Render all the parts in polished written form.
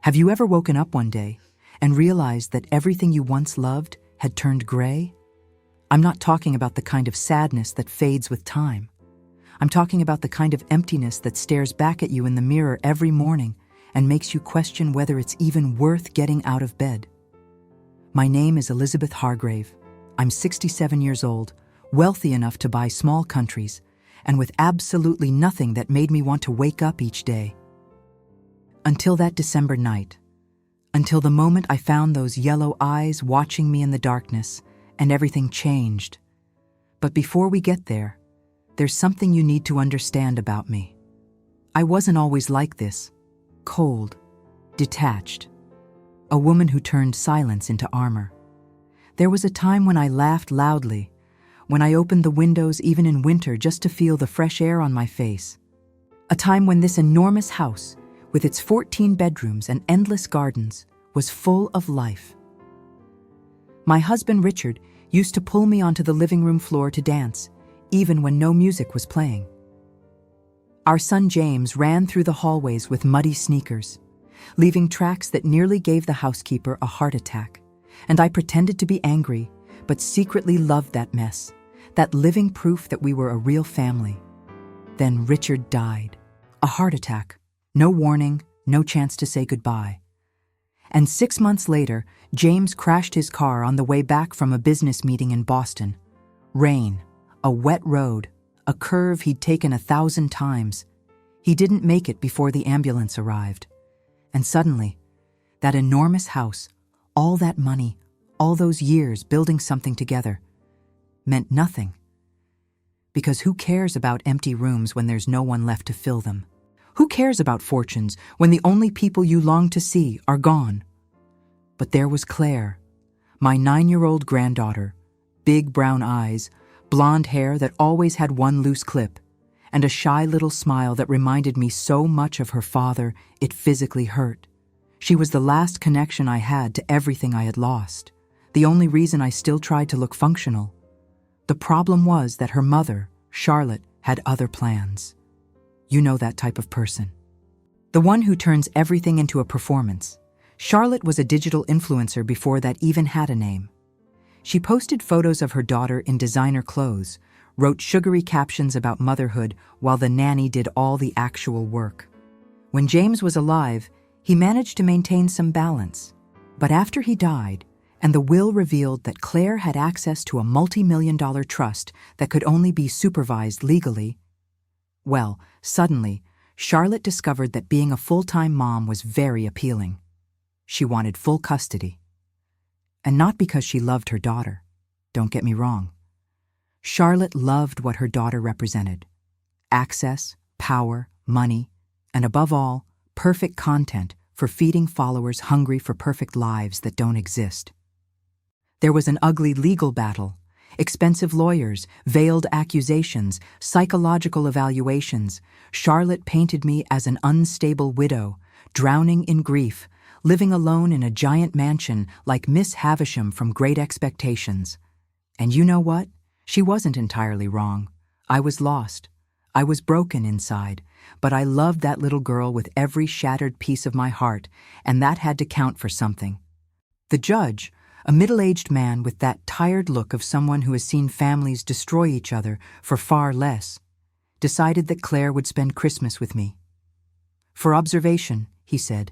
Have you ever woken up one day and realized that everything you once loved had turned gray? I'm not talking about the kind of sadness that fades with time. I'm talking about the kind of emptiness that stares back at you in the mirror every morning and makes you question whether it's even worth getting out of bed. My name is Elizabeth Hargrave. I'm 67 years old, wealthy enough to buy small countries, and with absolutely nothing that made me want to wake up each day. Until that December night. Until the moment I found those yellow eyes watching me in the darkness, and everything changed. But before we get there, there's something you need to understand about me. I wasn't always like this. Cold, detached. A woman who turned silence into armor. There was a time when I laughed loudly, when I opened the windows even in winter just to feel the fresh air on my face. A time when this enormous house, with its 14 bedrooms and endless gardens, was full of life. My husband Richard used to pull me onto the living room floor to dance, even when no music was playing. Our son James ran through the hallways with muddy sneakers, leaving tracks that nearly gave the housekeeper a heart attack, and I pretended to be angry, but secretly loved that mess, that living proof that we were a real family. Then Richard died. A heart attack. No warning, no chance to say goodbye. And 6 months later, James crashed his car on the way back from a business meeting in Boston. Rain, a wet road, a curve he'd taken 1,000 times. He didn't make it before the ambulance arrived. And suddenly, that enormous house, all that money, all those years building something together, meant nothing. Because who cares about empty rooms when there's no one left to fill them? Who cares about fortunes when the only people you long to see are gone? But there was Claire, my 9-year-old granddaughter, big brown eyes, blonde hair that always had one loose clip, and a shy little smile that reminded me so much of her father it physically hurt. She was the last connection I had to everything I had lost, the only reason I still tried to look functional. The problem was that her mother, Charlotte, had other plans. You know that type of person. The one who turns everything into a performance. Charlotte was a digital influencer before that even had a name. She posted photos of her daughter in designer clothes, wrote sugary captions about motherhood while the nanny did all the actual work. When James was alive, he managed to maintain some balance. But after he died, and the will revealed that Claire had access to a multi-million-dollar trust that could only be supervised legally, well, suddenly, Charlotte discovered that being a full-time mom was very appealing. She wanted full custody. And not because she loved her daughter. Don't get me wrong. Charlotte loved what her daughter represented. Access, power, money, and above all, perfect content for feeding followers hungry for perfect lives that don't exist. There was an ugly legal battle. Expensive lawyers, veiled accusations, psychological evaluations. Charlotte painted me as an unstable widow, drowning in grief, living alone in a giant mansion like Miss Havisham from Great Expectations. And you know what? She wasn't entirely wrong. I was lost. I was broken inside, but I loved that little girl with every shattered piece of my heart, and that had to count for something. The judge, a middle-aged man with that tired look of someone who has seen families destroy each other for far less, decided that Claire would spend Christmas with me. For observation, he said,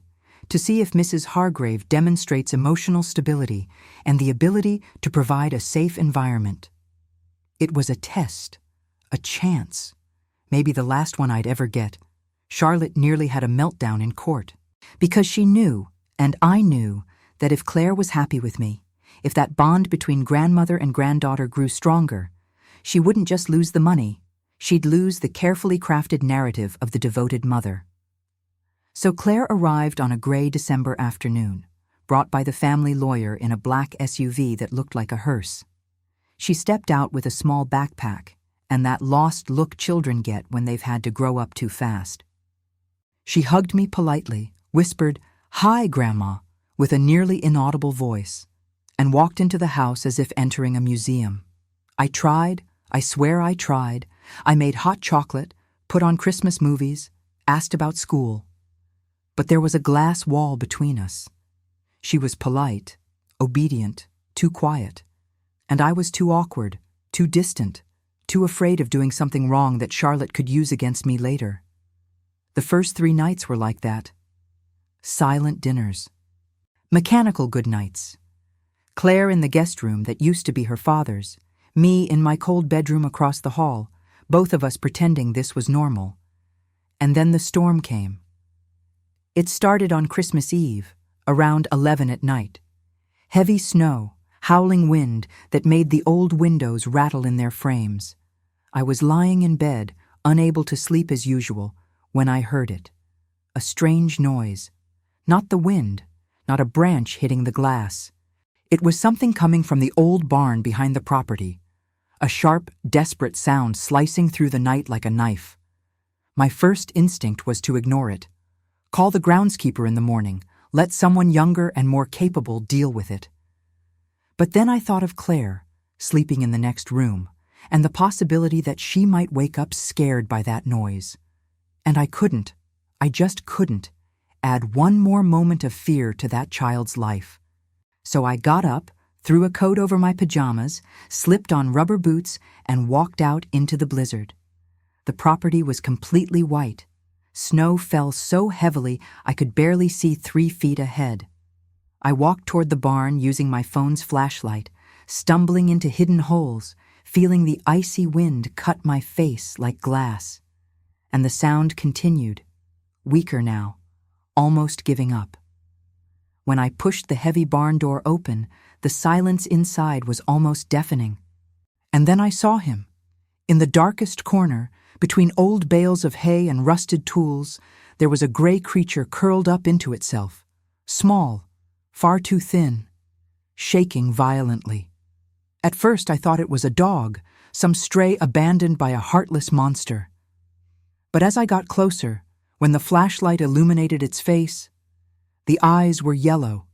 to see if Mrs. Hargrave demonstrates emotional stability and the ability to provide a safe environment. It was a test, a chance, maybe the last one I'd ever get. Charlotte nearly had a meltdown in court, because she knew, and I knew, that if Claire was happy with me, if that bond between grandmother and granddaughter grew stronger, she wouldn't just lose the money, she'd lose the carefully crafted narrative of the devoted mother. So Claire arrived on a gray December afternoon, brought by the family lawyer in a black SUV that looked like a hearse. She stepped out with a small backpack and that lost look children get when they've had to grow up too fast. She hugged me politely, whispered, "Hi, Grandma," with a nearly inaudible voice, and walked into the house as if entering a museum. I tried, I swear I tried. I made hot chocolate, put on Christmas movies, asked about school. But there was a glass wall between us. She was polite, obedient, too quiet. And I was too awkward, too distant, too afraid of doing something wrong that Charlotte could use against me later. The first 3 nights were like that. Silent dinners. Mechanical good nights. Claire in the guest room that used to be her father's, me in my cold bedroom across the hall, both of us pretending this was normal. And then the storm came. It started on Christmas Eve, around 11 at night. Heavy snow, howling wind that made the old windows rattle in their frames. I was lying in bed, unable to sleep as usual, when I heard it. A strange noise. Not the wind, not a branch hitting the glass. It was something coming from the old barn behind the property. A sharp, desperate sound slicing through the night like a knife. My first instinct was to ignore it. Call the groundskeeper in the morning. Let someone younger and more capable deal with it. But then I thought of Claire, sleeping in the next room, and the possibility that she might wake up scared by that noise. And I just couldn't, add one more moment of fear to that child's life. So I got up, threw a coat over my pajamas, slipped on rubber boots, and walked out into the blizzard. The property was completely white. Snow fell so heavily I could barely see 3 feet ahead. I walked toward the barn using my phone's flashlight, stumbling into hidden holes, feeling the icy wind cut my face like glass. And the sound continued, weaker now, almost giving up. When I pushed the heavy barn door open, the silence inside was almost deafening. And then I saw him. In the darkest corner, between old bales of hay and rusted tools, there was a gray creature curled up into itself, small, far too thin, shaking violently. At first I thought it was a dog, some stray abandoned by a heartless monster. But as I got closer, when the flashlight illuminated its face, the eyes were yellow,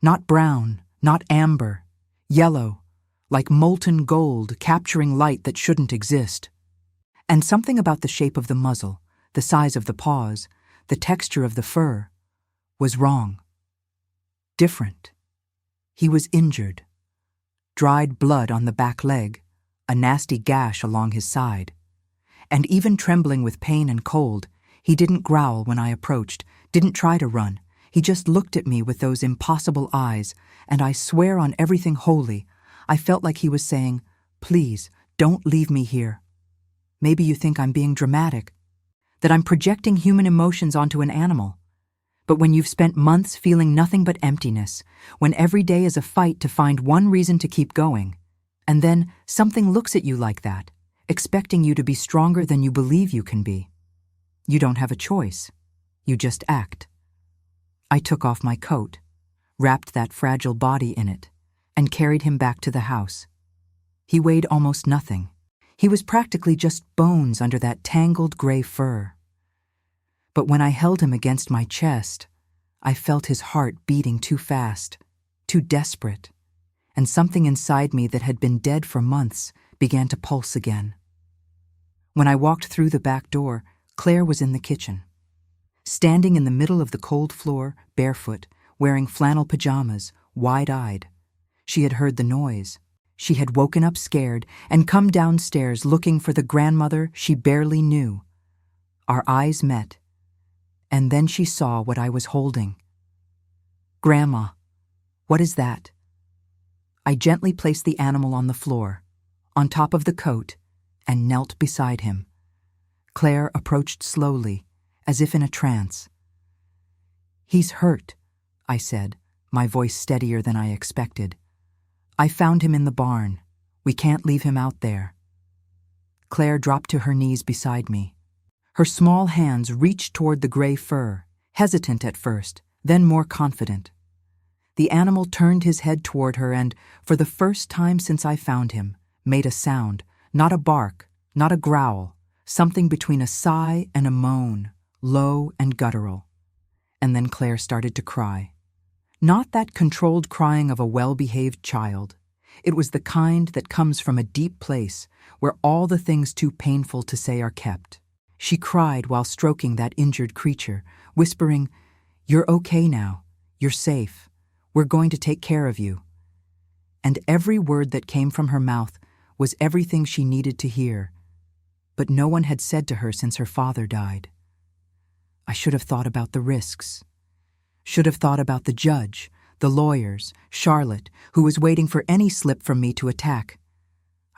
not brown, not amber, yellow, like molten gold capturing light that shouldn't exist. And something about the shape of the muzzle, the size of the paws, the texture of the fur, was wrong. Different. He was injured. Dried blood on the back leg, a nasty gash along his side. And even trembling with pain and cold, he didn't growl when I approached, didn't try to run. He just looked at me with those impossible eyes, and I swear on everything holy, I felt like he was saying, "Please, don't leave me here." Maybe you think I'm being dramatic, that I'm projecting human emotions onto an animal. But when you've spent months feeling nothing but emptiness, when every day is a fight to find one reason to keep going, and then something looks at you like that, expecting you to be stronger than you believe you can be, you don't have a choice. You just act. I took off my coat, wrapped that fragile body in it, and carried him back to the house. He weighed almost nothing. He was practically just bones under that tangled gray fur. But when I held him against my chest, I felt his heart beating too fast, too desperate, and something inside me that had been dead for months began to pulse again. When I walked through the back door, Claire was in the kitchen. Standing in the middle of the cold floor, barefoot, wearing flannel pajamas, wide-eyed. She had heard the noise. She had woken up scared and come downstairs looking for the grandmother she barely knew. Our eyes met, and then she saw what I was holding. "Grandma, what is that?" I gently placed the animal on the floor, on top of the coat, and knelt beside him. Claire approached slowly, as if in a trance. "He's hurt," I said, my voice steadier than I expected. "I found him in the barn. We can't leave him out there." Claire dropped to her knees beside me. Her small hands reached toward the gray fur, hesitant at first, then more confident. The animal turned his head toward her and, for the first time since I found him, made a sound, not a bark, not a growl, something between a sigh and a moan, low and guttural. And then Claire started to cry. Not that controlled crying of a well-behaved child. It was the kind that comes from a deep place where all the things too painful to say are kept. She cried while stroking that injured creature, whispering, "You're okay now. You're safe. We're going to take care of you." And every word that came from her mouth was everything she needed to hear, but no one had said to her since her father died. I should have thought about the risks. Should have thought about the judge, the lawyers, Charlotte, who was waiting for any slip from me to attack.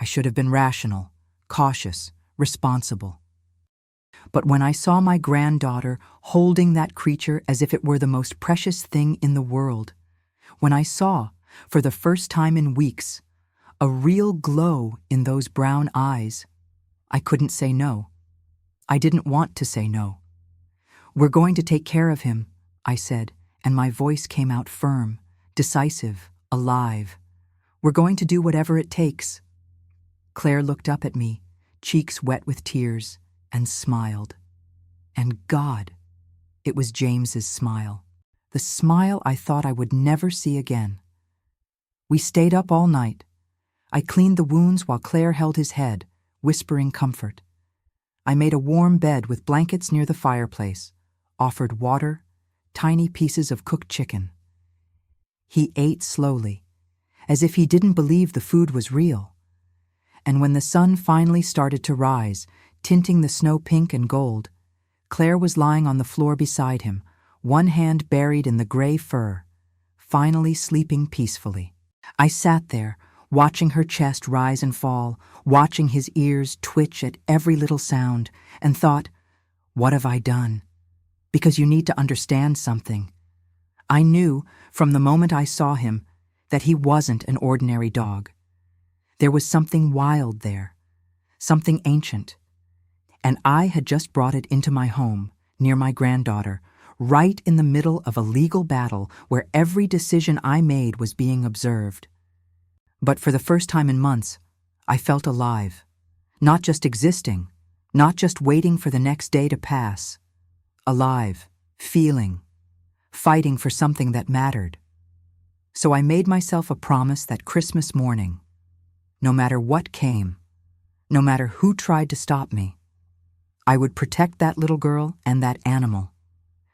I should have been rational, cautious, responsible. But when I saw my granddaughter holding that creature as if it were the most precious thing in the world, when I saw, for the first time in weeks, a real glow in those brown eyes, I couldn't say no. I didn't want to say no. "We're going to take care of him," I said, and my voice came out firm, decisive, alive. "We're going to do whatever it takes." Claire looked up at me, cheeks wet with tears, and smiled. And God, it was James's smile. The smile I thought I would never see again. We stayed up all night. I cleaned the wounds while Claire held his head, whispering comfort. I made a warm bed with blankets near the fireplace, offered water, tiny pieces of cooked chicken. He ate slowly, as if he didn't believe the food was real. And when the sun finally started to rise, tinting the snow pink and gold, Claire was lying on the floor beside him, one hand buried in the gray fur, finally sleeping peacefully. I sat there, watching her chest rise and fall, watching his ears twitch at every little sound, and thought, what have I done? Because you need to understand something. I knew, from the moment I saw him, that he wasn't an ordinary dog. There was something wild there, something ancient. And I had just brought it into my home, near my granddaughter, right in the middle of a legal battle where every decision I made was being observed. But for the first time in months, I felt alive, not just existing, not just waiting for the next day to pass. Alive, feeling, fighting for something that mattered. So I made myself a promise that Christmas morning, no matter what came, no matter who tried to stop me, I would protect that little girl and that animal.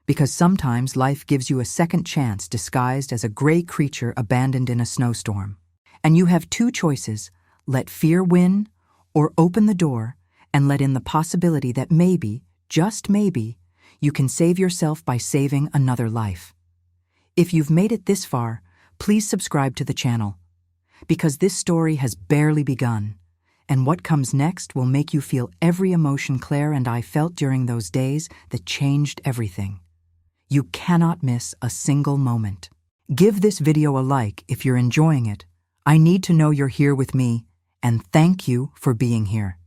Because sometimes life gives you a second chance disguised as a gray creature abandoned in a snowstorm. And you have two choices: let fear win, or open the door and let in the possibility that maybe, just maybe, you can save yourself by saving another life. If you've made it this far, please subscribe to the channel, because this story has barely begun, and what comes next will make you feel every emotion Claire and I felt during those days that changed everything. You cannot miss a single moment. Give this video a like if you're enjoying it. I need to know you're here with me, and thank you for being here.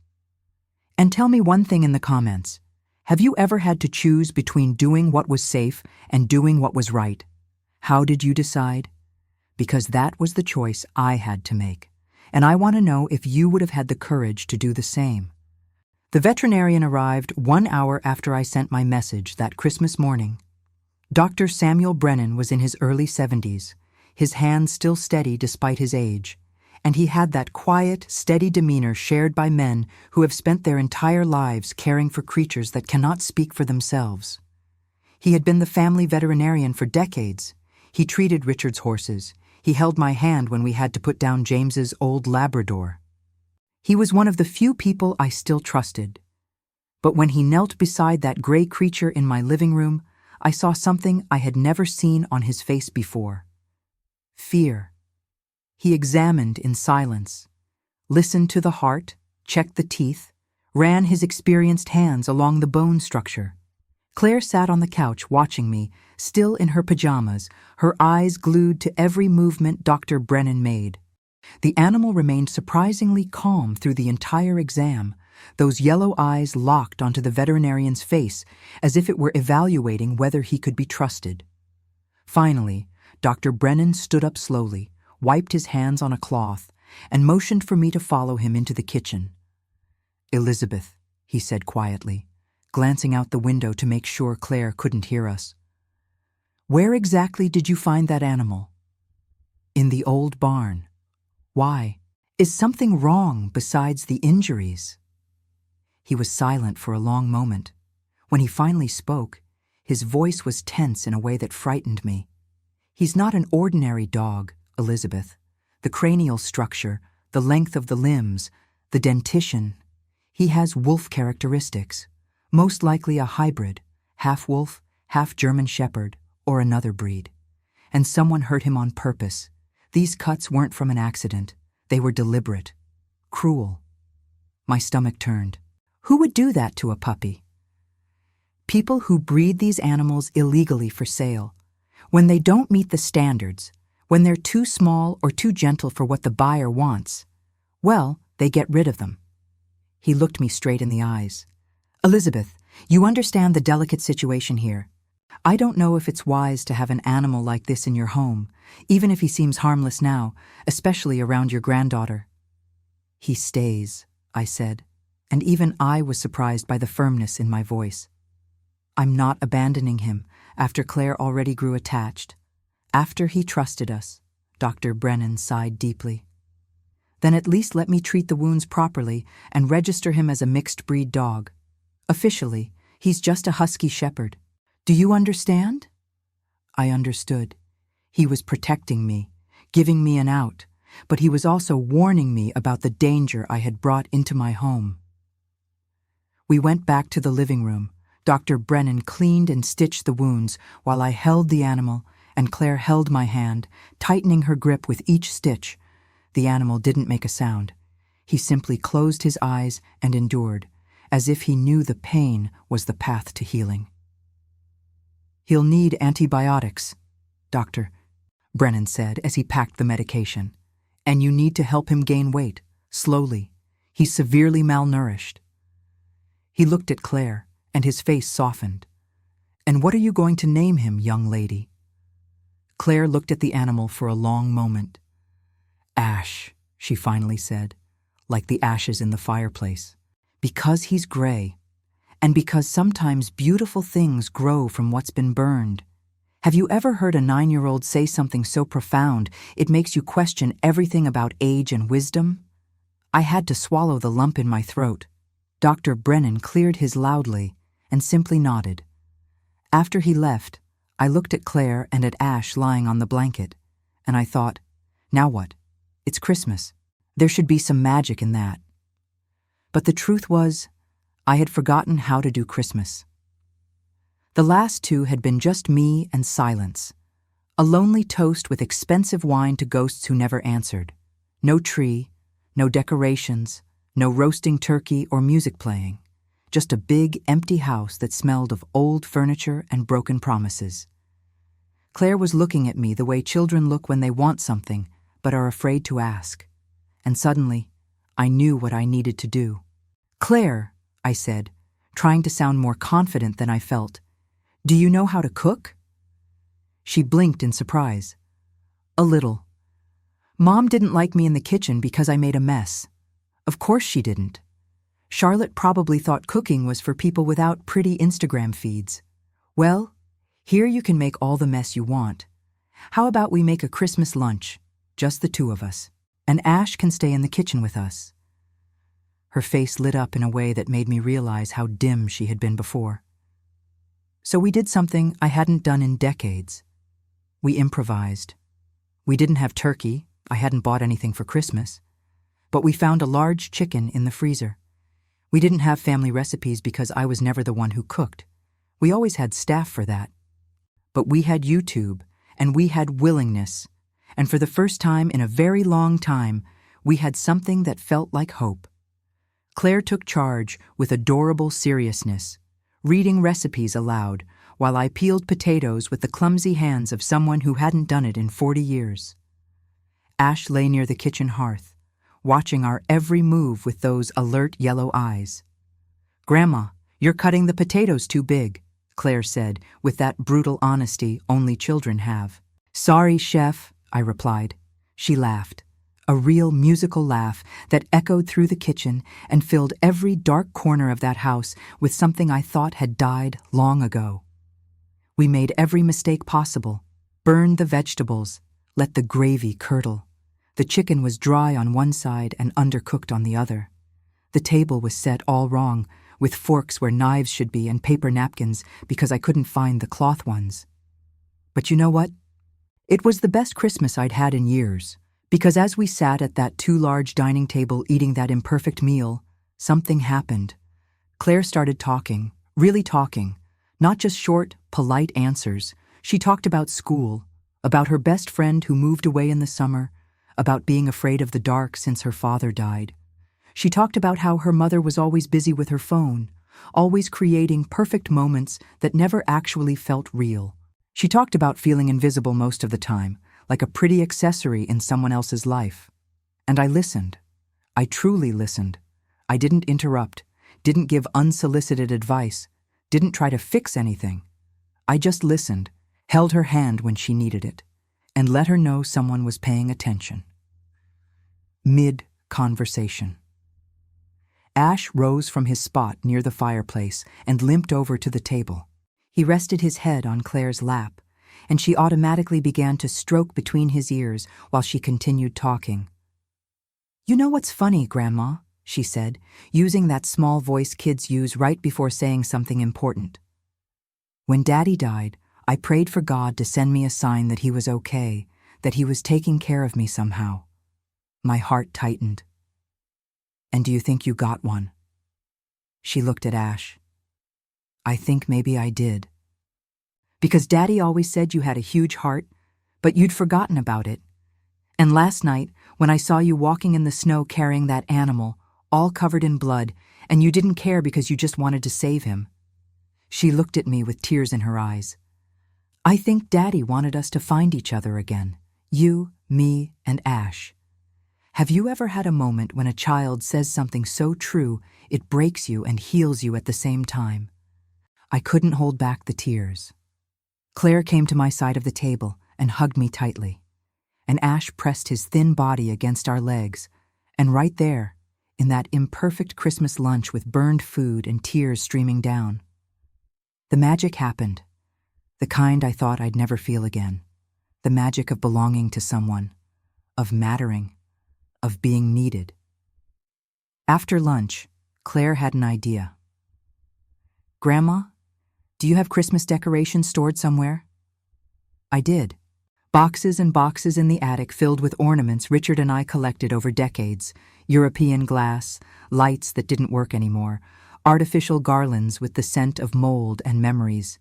And tell me one thing in the comments. Have you ever had to choose between doing what was safe and doing what was right? How did you decide? Because that was the choice I had to make, and I want to know if you would have had the courage to do the same. The veterinarian arrived 1 hour after I sent my message that Christmas morning. Dr. Samuel Brennan was in his early 70s, his hands still steady despite his age, and he had that quiet, steady demeanor shared by men who have spent their entire lives caring for creatures that cannot speak for themselves. He had been the family veterinarian for decades. He treated Richard's horses. He held my hand when we had to put down James's old Labrador. He was one of the few people I still trusted. But when he knelt beside that gray creature in my living room, I saw something I had never seen on his face before. Fear. He examined in silence, listened to the heart, checked the teeth, ran his experienced hands along the bone structure. Claire sat on the couch watching me, still in her pajamas, her eyes glued to every movement Dr. Brennan made. The animal remained surprisingly calm through the entire exam, those yellow eyes locked onto the veterinarian's face as if it were evaluating whether he could be trusted. Finally, Dr. Brennan stood up slowly, wiped his hands on a cloth, and motioned for me to follow him into the kitchen. "Elizabeth," he said quietly, glancing out the window to make sure Claire couldn't hear us. "Where exactly did you find that animal?" "In the old barn." "Why? Is something wrong besides the injuries?" He was silent for a long moment. When he finally spoke, His voice was tense in a way that frightened me. He's not an ordinary dog, Elizabeth. The cranial structure, the length of the limbs, the dentition. He has wolf characteristics, most likely a hybrid, half wolf, half German shepherd, or another breed. And someone hurt him on purpose. These cuts weren't from an accident. They were deliberate, cruel. My stomach turned. Who would do that to a puppy? People who breed these animals illegally for sale. When they don't meet the standards, when they're too small or too gentle for what the buyer wants, well, they get rid of them. He looked me straight in the eyes. Elizabeth, you understand the delicate situation here. I don't know if it's wise to have an animal like this in your home, even if he seems harmless now, especially around your granddaughter. He stays, I said, and even I was surprised by the firmness in my voice. I'm not abandoning him after Claire already grew attached. After he trusted us, Dr. Brennan sighed deeply. Then at least let me treat the wounds properly and register him as a mixed-breed dog. Officially, he's just a husky shepherd. Do you understand? I understood. He was protecting me, giving me an out, but he was also warning me about the danger I had brought into my home. We went back to the living room. Dr. Brennan cleaned and stitched the wounds while I held the animal, and Claire held my hand, tightening her grip with each stitch. The animal didn't make a sound. He simply closed his eyes and endured, as if he knew the pain was the path to healing. He'll need antibiotics, Dr. Brennan said as he packed the medication. And you need to help him gain weight, slowly. He's severely malnourished. He looked at Claire, and his face softened. And what are you going to name him, young lady? Claire looked at the animal for a long moment. Ash, she finally said, like the ashes in the fireplace. Because he's gray, and because sometimes beautiful things grow from what's been burned. Have you ever heard a 9-year-old say something so profound it makes you question everything about age and wisdom? I had to swallow the lump in my throat. Dr. Brennan cleared his loudly and simply nodded. After he left, I looked at Claire and at Ash lying on the blanket, and I thought, now what? It's Christmas. There should be some magic in that. But the truth was, I had forgotten how to do Christmas. The last 2 had been just me and silence. A lonely toast with expensive wine to ghosts who never answered. No tree, no decorations, no roasting turkey or music playing. Just a big, empty house that smelled of old furniture and broken promises. Claire was looking at me the way children look when they want something, but are afraid to ask. And suddenly, I knew what I needed to do. Claire, I said, trying to sound more confident than I felt, do you know how to cook? She blinked in surprise. A little. Mom didn't like me in the kitchen because I made a mess. Of course she didn't. Charlotte probably thought cooking was for people without pretty Instagram feeds. Well, here you can make all the mess you want. How about we make a Christmas lunch, just the 2 of us, and Ash can stay in the kitchen with us. Her face lit up in a way that made me realize how dim she had been before. So we did something I hadn't done in decades. We improvised. We didn't have turkey. I hadn't bought anything for Christmas. But we found a large chicken in the freezer. We didn't have family recipes because I was never the one who cooked. We always had staff for that. But we had YouTube, and we had willingness. And for the first time in a very long time, we had something that felt like hope. Claire took charge with adorable seriousness, reading recipes aloud while I peeled potatoes with the clumsy hands of someone who hadn't done it in 40 years. Ash lay near the kitchen hearth, watching our every move with those alert yellow eyes. Grandma, you're cutting the potatoes too big, Claire said with that brutal honesty only children have. Sorry, Chef, I replied. She laughed. A real musical laugh that echoed through the kitchen and filled every dark corner of that house with something I thought had died long ago. We made every mistake possible, burned the vegetables, let the gravy curdle. The chicken was dry on one side and undercooked on the other. The table was set all wrong, with forks where knives should be and paper napkins because I couldn't find the cloth ones. But you know what? It was the best Christmas I'd had in years, because as we sat at that too large dining table eating that imperfect meal, something happened. Claire started talking, really talking, not just short, polite answers. She talked about school, about her best friend who moved away in the summer, about being afraid of the dark since her father died. She talked about how her mother was always busy with her phone, always creating perfect moments that never actually felt real. She talked about feeling invisible most of the time, like a pretty accessory in someone else's life. And I listened. I truly listened. I didn't interrupt, didn't give unsolicited advice, didn't try to fix anything. I just listened, held her hand when she needed it, and let her know someone was paying attention. Mid-conversation. Ash rose from his spot near the fireplace and limped over to the table. He rested his head on Claire's lap, and she automatically began to stroke between his ears while she continued talking. "You know what's funny, Grandma?" she said, using that small voice kids use right before saying something important. "When Daddy died, I prayed for God to send me a sign that he was okay, that he was taking care of me somehow." My heart tightened. "And do you think you got one?" She looked at Ash. "I think maybe I did. Because Daddy always said you had a huge heart, but you'd forgotten about it. And last night, when I saw you walking in the snow carrying that animal, all covered in blood, and you didn't care because you just wanted to save him." She looked at me with tears in her eyes. "I think Daddy wanted us to find each other again, you, me, and Ash. Have you ever had a moment when a child says something so true it breaks you and heals you at the same time?" I couldn't hold back the tears. Claire came to my side of the table and hugged me tightly, and Ash pressed his thin body against our legs, and right there, in that imperfect Christmas lunch with burned food and tears streaming down, the magic happened, the kind I thought I'd never feel again, the magic of belonging to someone, of mattering, of being needed. After lunch, Claire had an idea. "Grandma, do you have Christmas decorations stored somewhere?" I did. Boxes and boxes in the attic filled with ornaments Richard and I collected over decades, European glass, lights that didn't work anymore, artificial garlands with the scent of mold and memories.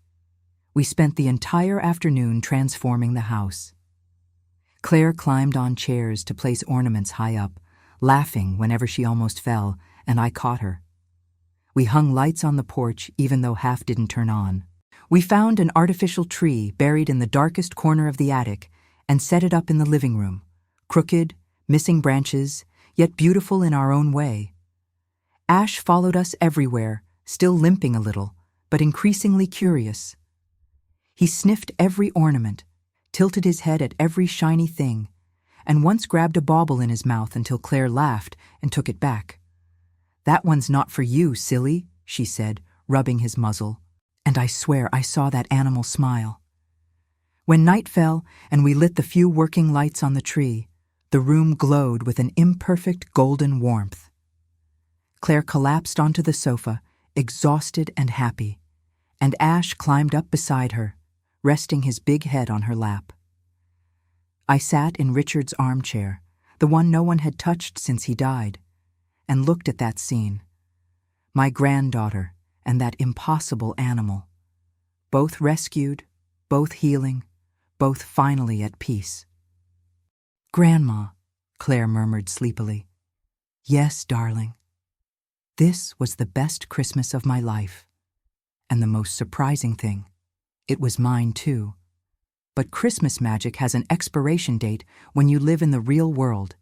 We spent the entire afternoon transforming the house. Claire climbed on chairs to place ornaments high up, laughing whenever she almost fell, and I caught her. We hung lights on the porch even though half didn't turn on. We found an artificial tree buried in the darkest corner of the attic and set it up in the living room, crooked, missing branches, yet beautiful in our own way. Ash followed us everywhere, still limping a little, but increasingly curious. He sniffed every ornament, tilted his head at every shiny thing, and once grabbed a bauble in his mouth until Claire laughed and took it back. "That one's not for you, silly," she said, rubbing his muzzle, and I swear I saw that animal smile. When night fell and we lit the few working lights on the tree, the room glowed with an imperfect golden warmth. Claire collapsed onto the sofa, exhausted and happy, and Ash climbed up beside her, resting his big head on her lap. I sat in Richard's armchair, the one no one had touched since he died, and looked at that scene. My granddaughter and that impossible animal, both rescued, both healing, both finally at peace. "Grandma," Claire murmured sleepily. "Yes, darling. This was the best Christmas of my life. And the most surprising thing, it was mine too. But Christmas magic has an expiration date when you live in the real world,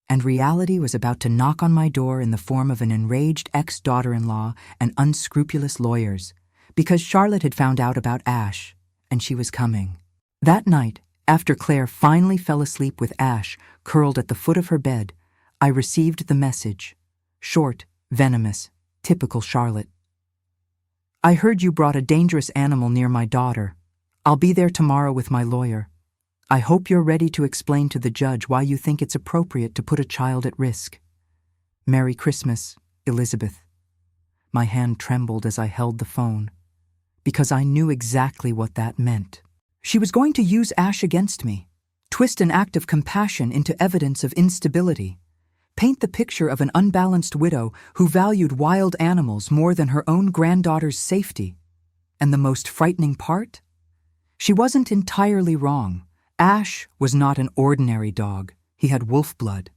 and reality was about to knock on my door in the form of an enraged ex-daughter-in-law and unscrupulous lawyers, because Charlotte had found out about Ash, and she was coming. That night, after Claire finally fell asleep with Ash curled at the foot of her bed, I received the message. Short, venomous, typical Charlotte. "I heard you brought a dangerous animal near my daughter. I'll be there tomorrow with my lawyer. I hope you're ready to explain to the judge why you think it's appropriate to put a child at risk. Merry Christmas, Elizabeth." My hand trembled as I held the phone, because I knew exactly what that meant. She was going to use Ash against me, twist an act of compassion into evidence of instability, paint the picture of an unbalanced widow who valued wild animals more than her own granddaughter's safety. And the most frightening part? She wasn't entirely wrong. Ash was not an ordinary dog. He had wolf blood.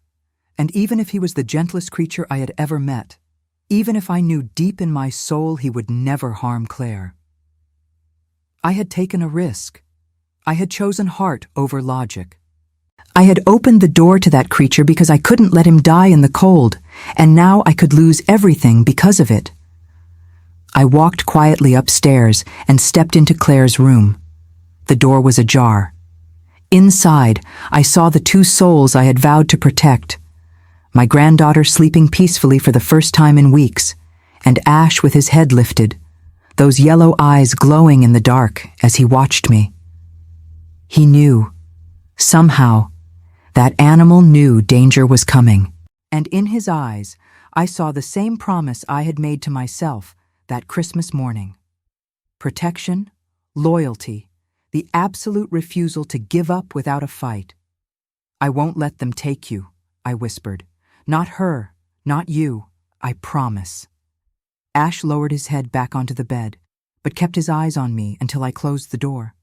And even if he was the gentlest creature I had ever met, even if I knew deep in my soul he would never harm Claire, I had taken a risk. I had chosen heart over logic. I had opened the door to that creature because I couldn't let him die in the cold, and now I could lose everything because of it. I walked quietly upstairs and stepped into Claire's room. The door was ajar. Inside, I saw the two souls I had vowed to protect. My granddaughter sleeping peacefully for the first time in weeks, and Ash with his head lifted, those yellow eyes glowing in the dark as he watched me. He knew. Somehow, that animal knew danger was coming. And in his eyes, I saw the same promise I had made to myself that Christmas morning. Protection, loyalty, the absolute refusal to give up without a fight. "I won't let them take you," I whispered. "Not her, not you, I promise." Ash lowered his head back onto the bed, but kept his eyes on me until I closed the door.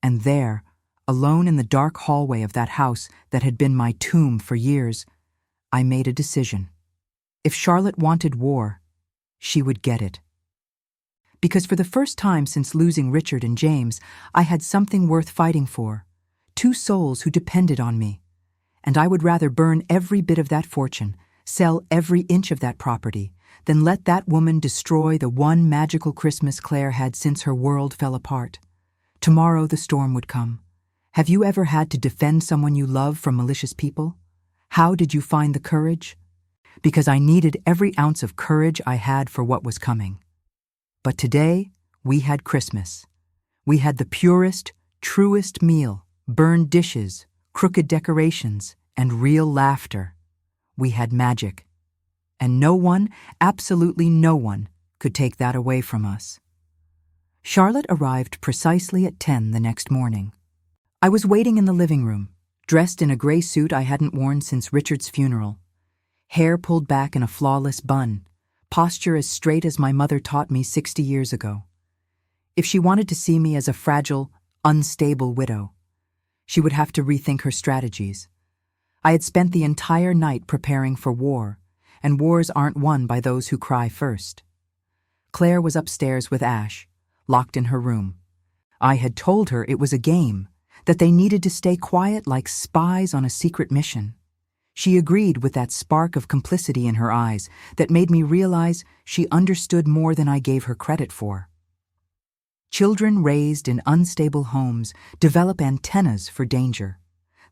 And there, alone in the dark hallway of that house that had been my tomb for years, I made a decision. If Charlotte wanted war, she would get it. Because for the first time since losing Richard and James, I had something worth fighting for, two souls who depended on me. And I would rather burn every bit of that fortune, sell every inch of that property, than let that woman destroy the one magical Christmas Claire had since her world fell apart. Tomorrow the storm would come. Have you ever had to defend someone you love from malicious people? How did you find the courage? Because I needed every ounce of courage I had for what was coming. But today, we had Christmas. We had the purest, truest meal, burned dishes, crooked decorations, and real laughter. We had magic. And no one, absolutely no one, could take that away from us. Charlotte arrived precisely at 10 the next morning. I was waiting in the living room, dressed in a gray suit I hadn't worn since Richard's funeral. Hair pulled back in a flawless bun, posture as straight as my mother taught me 60 years ago. If she wanted to see me as a fragile, unstable widow, she would have to rethink her strategies. I had spent the entire night preparing for war, and wars aren't won by those who cry first. Claire was upstairs with Ash, locked in her room. I had told her it was a game, that they needed to stay quiet like spies on a secret mission. She agreed with that spark of complicity in her eyes that made me realize she understood more than I gave her credit for. Children raised in unstable homes develop antennas for danger.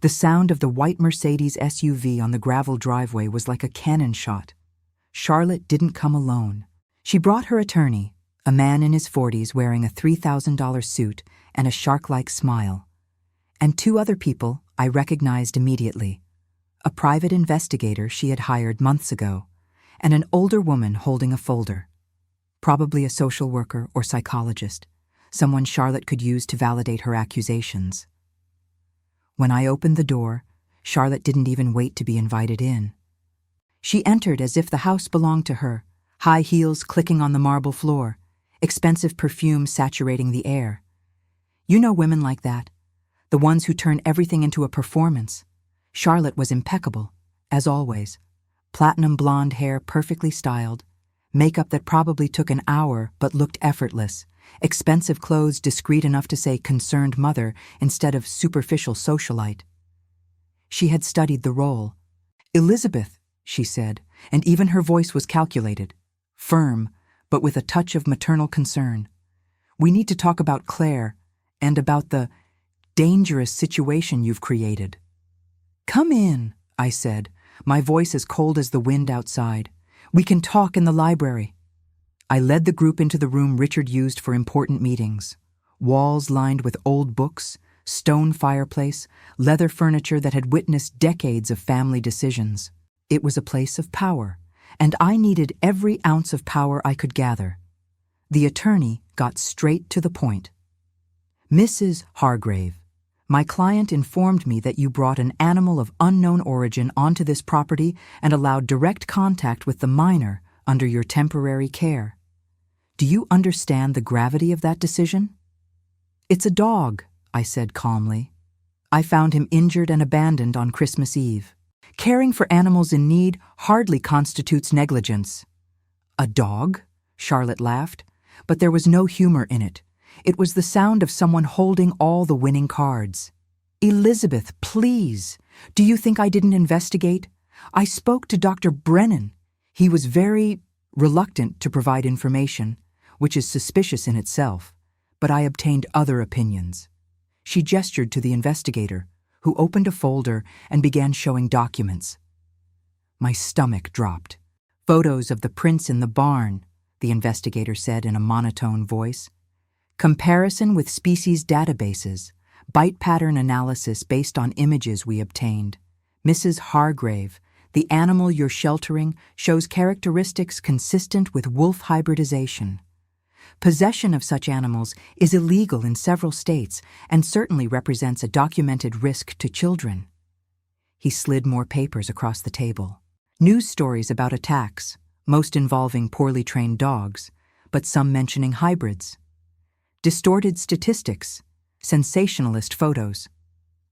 The sound of the white Mercedes SUV on the gravel driveway was like a cannon shot. Charlotte didn't come alone. She brought her attorney, a man in his 40s wearing a $3,000 suit and a shark-like smile. And two other people I recognized immediately. A private investigator she had hired months ago, and an older woman holding a folder. Probably a social worker or psychologist, someone Charlotte could use to validate her accusations. When I opened the door, Charlotte didn't even wait to be invited in. She entered as if the house belonged to her, high heels clicking on the marble floor, expensive perfume saturating the air. You know women like that, the ones who turn everything into a performance. Charlotte was impeccable, as always. Platinum blonde hair perfectly styled, makeup that probably took an hour but looked effortless, expensive clothes discreet enough to say concerned mother instead of superficial socialite. She had studied the role. "Elizabeth," she said, and even her voice was calculated, firm, but with a touch of maternal concern. "We need to talk about Claire and about the dangerous situation you've created." "Come in," I said, my voice as cold as the wind outside. "We can talk in the library." I led the group into the room Richard used for important meetings. Walls lined with old books, stone fireplace, leather furniture that had witnessed decades of family decisions. It was a place of power, and I needed every ounce of power I could gather. The attorney got straight to the point. Mrs. Hargrave, my client informed me that you brought an animal of unknown origin onto this property and allowed direct contact with the minor under your temporary care. Do you understand the gravity of that decision? It's a dog, I said calmly. I found him injured and abandoned on Christmas Eve. Caring for animals in need hardly constitutes negligence. A dog? Charlotte laughed, but there was no humor in it. It was the sound of someone holding all the winning cards. Elizabeth, please. Do you think I didn't investigate? I spoke to Dr. Brennan. He was very reluctant to provide information, which is suspicious in itself, but I obtained other opinions. She gestured to the investigator, who opened a folder and began showing documents. My stomach dropped. Photos of the prints in the barn, the investigator said in a monotone voice. Comparison with species databases, bite pattern analysis based on images we obtained. Mrs. Hargrave, the animal you're sheltering shows characteristics consistent with wolf hybridization. Possession of such animals is illegal in several states and certainly represents a documented risk to children. He slid more papers across the table. News stories about attacks, most involving poorly trained dogs, but some mentioning hybrids. Distorted statistics, sensationalist photos.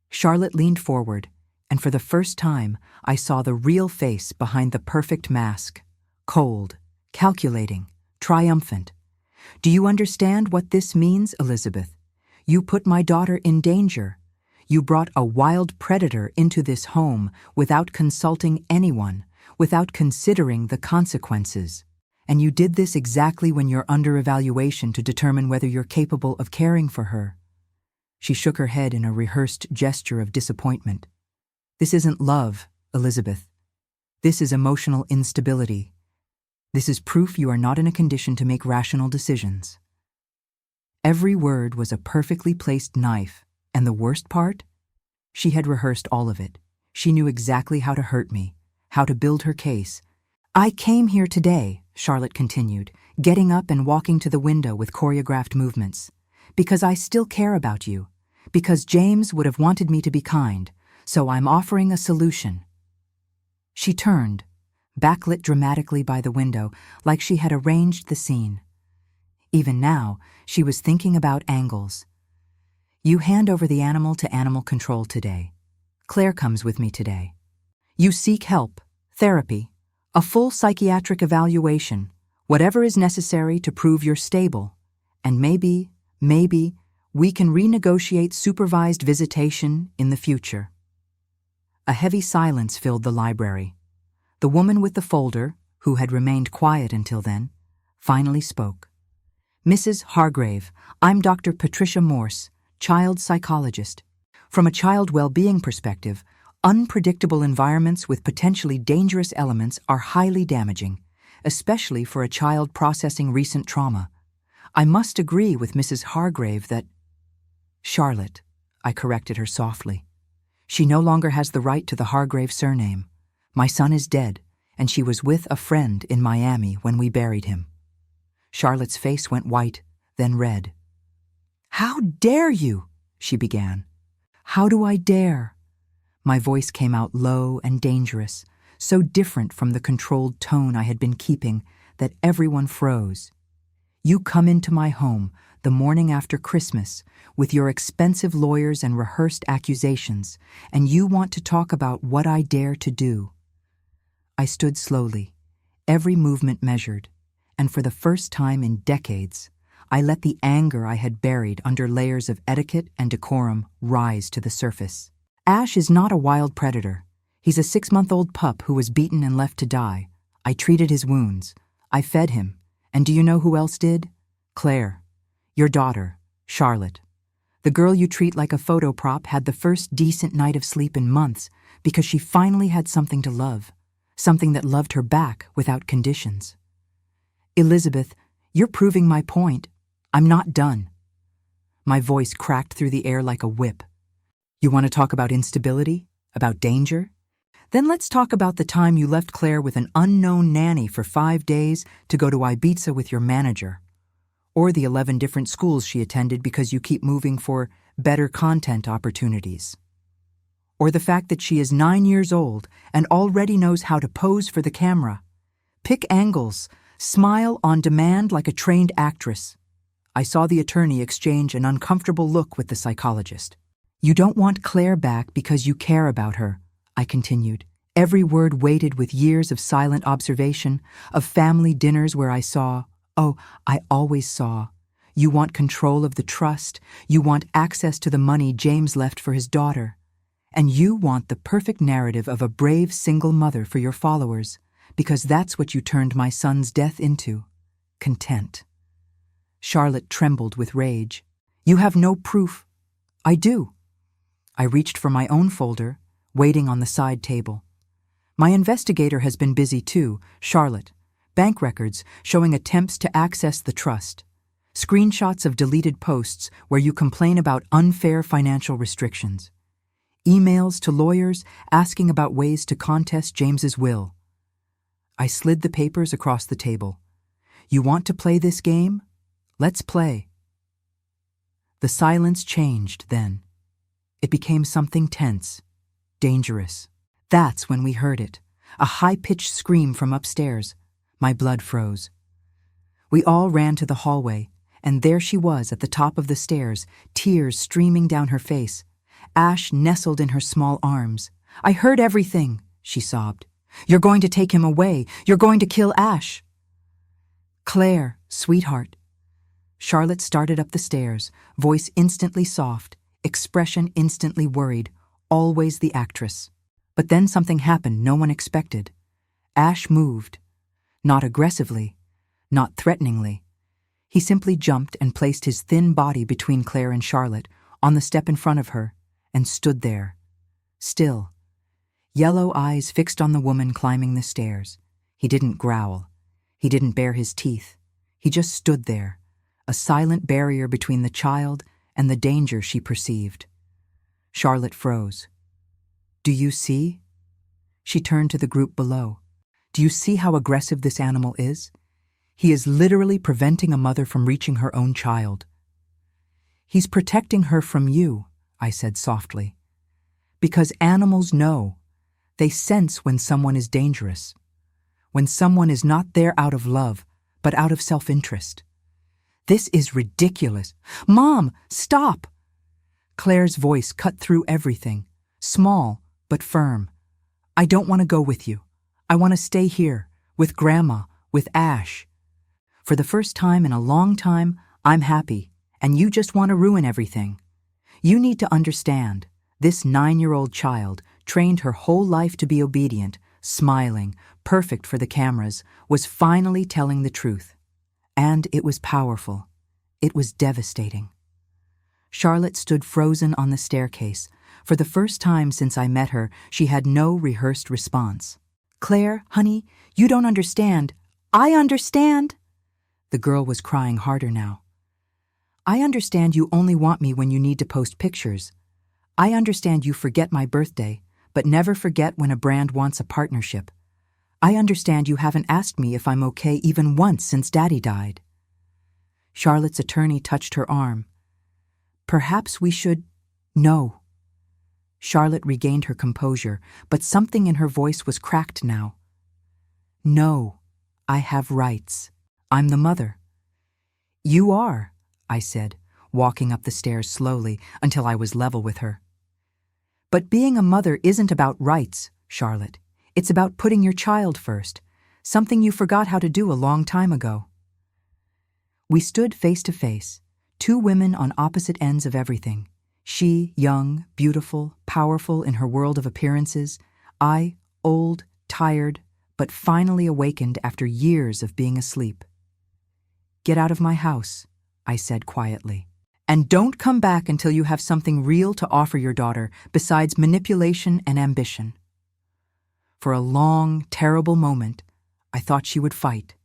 Charlotte leaned forward, and for the first time I saw the real face behind the perfect mask. Cold, calculating, triumphant. Do you understand what this means, Elizabeth? You put my daughter in danger. You brought a wild predator into this home without consulting anyone, without considering the consequences. And you did this exactly when you're under evaluation to determine whether you're capable of caring for her. She shook her head in a rehearsed gesture of disappointment. This isn't love, Elizabeth. This is emotional instability. This is proof you are not in a condition to make rational decisions. Every word was a perfectly placed knife, and the worst part? She had rehearsed all of it. She knew exactly how to hurt me, how to build her case. I came here today, Charlotte continued, getting up and walking to the window with choreographed movements, because I still care about you, because James would have wanted me to be kind, so I'm offering a solution. She turned, backlit dramatically by the window, like she had arranged the scene. Even now, she was thinking about angles. You hand over the animal to animal control today. Claire comes with me today. You seek help, therapy, a full psychiatric evaluation, whatever is necessary to prove you're stable. And maybe, we can renegotiate supervised visitation in the future. A heavy silence filled the library. The woman with the folder, who had remained quiet until then, finally spoke. Mrs. Hargrave, I'm Dr. Patricia Morse, child psychologist. From a child well-being perspective, unpredictable environments with potentially dangerous elements are highly damaging, especially for a child processing recent trauma. I must agree with Mrs. Hargrave that... Charlotte, I corrected her softly. She no longer has the right to the Hargrave surname. My son is dead, and she was with a friend in Miami when we buried him. Charlotte's face went white, then red. How dare you? She began. How do I dare? My voice came out low and dangerous, so different from the controlled tone I had been keeping that everyone froze. You come into my home the morning after Christmas with your expensive lawyers and rehearsed accusations, and you want to talk about what I dare to do. I stood slowly, every movement measured, and for the first time in decades, I let the anger I had buried under layers of etiquette and decorum rise to the surface. Ash is not a wild predator. He's a 6-month-old pup who was beaten and left to die. I treated his wounds. I fed him. And do you know who else did? Claire. Your daughter, Charlotte. The girl you treat like a photo prop had the first decent night of sleep in months because she finally had something to love, something that loved her back without conditions. Elizabeth, you're proving my point. I'm not done. My voice cracked through the air like a whip. You want to talk about instability? About danger? Then let's talk about the time you left Claire with an unknown nanny for 5 days to go to Ibiza with your manager. Or the 11 different schools she attended because you keep moving for better content opportunities. Or the fact that she is 9 years old and already knows how to pose for the camera. Pick angles, smile on demand like a trained actress. I saw the attorney exchange an uncomfortable look with the psychologist. You don't want Claire back because you care about her, I continued, every word weighted with years of silent observation, of family dinners where I saw, I always saw. You want control of the trust, you want access to the money James left for his daughter, and you want the perfect narrative of a brave single mother for your followers, because that's what you turned my son's death into. Content. Charlotte trembled with rage. You have no proof. I do. I reached for my own folder, waiting on the side table. My investigator has been busy too, Charlotte. Bank records showing attempts to access the trust. Screenshots of deleted posts where you complain about unfair financial restrictions. Emails to lawyers asking about ways to contest James's will. I slid the papers across the table. You want to play this game? Let's play. The silence changed then. It became something tense, dangerous. That's when we heard it, a high-pitched scream from upstairs. My blood froze. We all ran to the hallway, and there she was at the top of the stairs, tears streaming down her face. Ash nestled in her small arms. I heard everything, she sobbed. You're going to take him away. You're going to kill Ash. Claire, sweetheart. Charlotte started up the stairs, voice instantly soft, expression instantly worried, always the actress. But then something happened no one expected. Ash moved. Not aggressively, not threateningly. He simply jumped and placed his thin body between Claire and Charlotte, on the step in front of her, and stood there, still. Yellow eyes fixed on the woman climbing the stairs. He didn't growl. He didn't bare his teeth. He just stood there, a silent barrier between the child and the danger she perceived. Charlotte froze. Do you see? She turned to the group below. Do you see how aggressive this animal is? He is literally preventing a mother from reaching her own child. He's protecting her from you, I said softly. Because animals know. They sense when someone is dangerous. When someone is not there out of love, but out of self-interest. This is ridiculous. Mom, stop! Claire's voice cut through everything, small but firm. I don't want to go with you. I want to stay here, with Grandma, with Ash. For the first time in a long time, I'm happy, and you just want to ruin everything. You need to understand, this 9-year-old child, trained her whole life to be obedient, smiling, perfect for the cameras, was finally telling the truth. And it was powerful. It was devastating. Charlotte stood frozen on the staircase. For the first time since I met her, she had no rehearsed response. Claire, honey, you don't understand. I understand. The girl was crying harder now. I understand you only want me when you need to post pictures. I understand you forget my birthday, but never forget when a brand wants a partnership. I understand you haven't asked me if I'm okay even once since Daddy died. Charlotte's attorney touched her arm. Perhaps we should... No. Charlotte regained her composure, but something in her voice was cracked now. No, I have rights. I'm the mother. You are, I said, walking up the stairs slowly until I was level with her. But being a mother isn't about rights, Charlotte. It's about putting your child first, something you forgot how to do a long time ago. We stood face to face, two women on opposite ends of everything. She, young, beautiful, powerful in her world of appearances. I, old, tired, but finally awakened after years of being asleep. Get out of my house, I said quietly. And don't come back until you have something real to offer your daughter besides manipulation and ambition. For a long, terrible moment, I thought she would fight,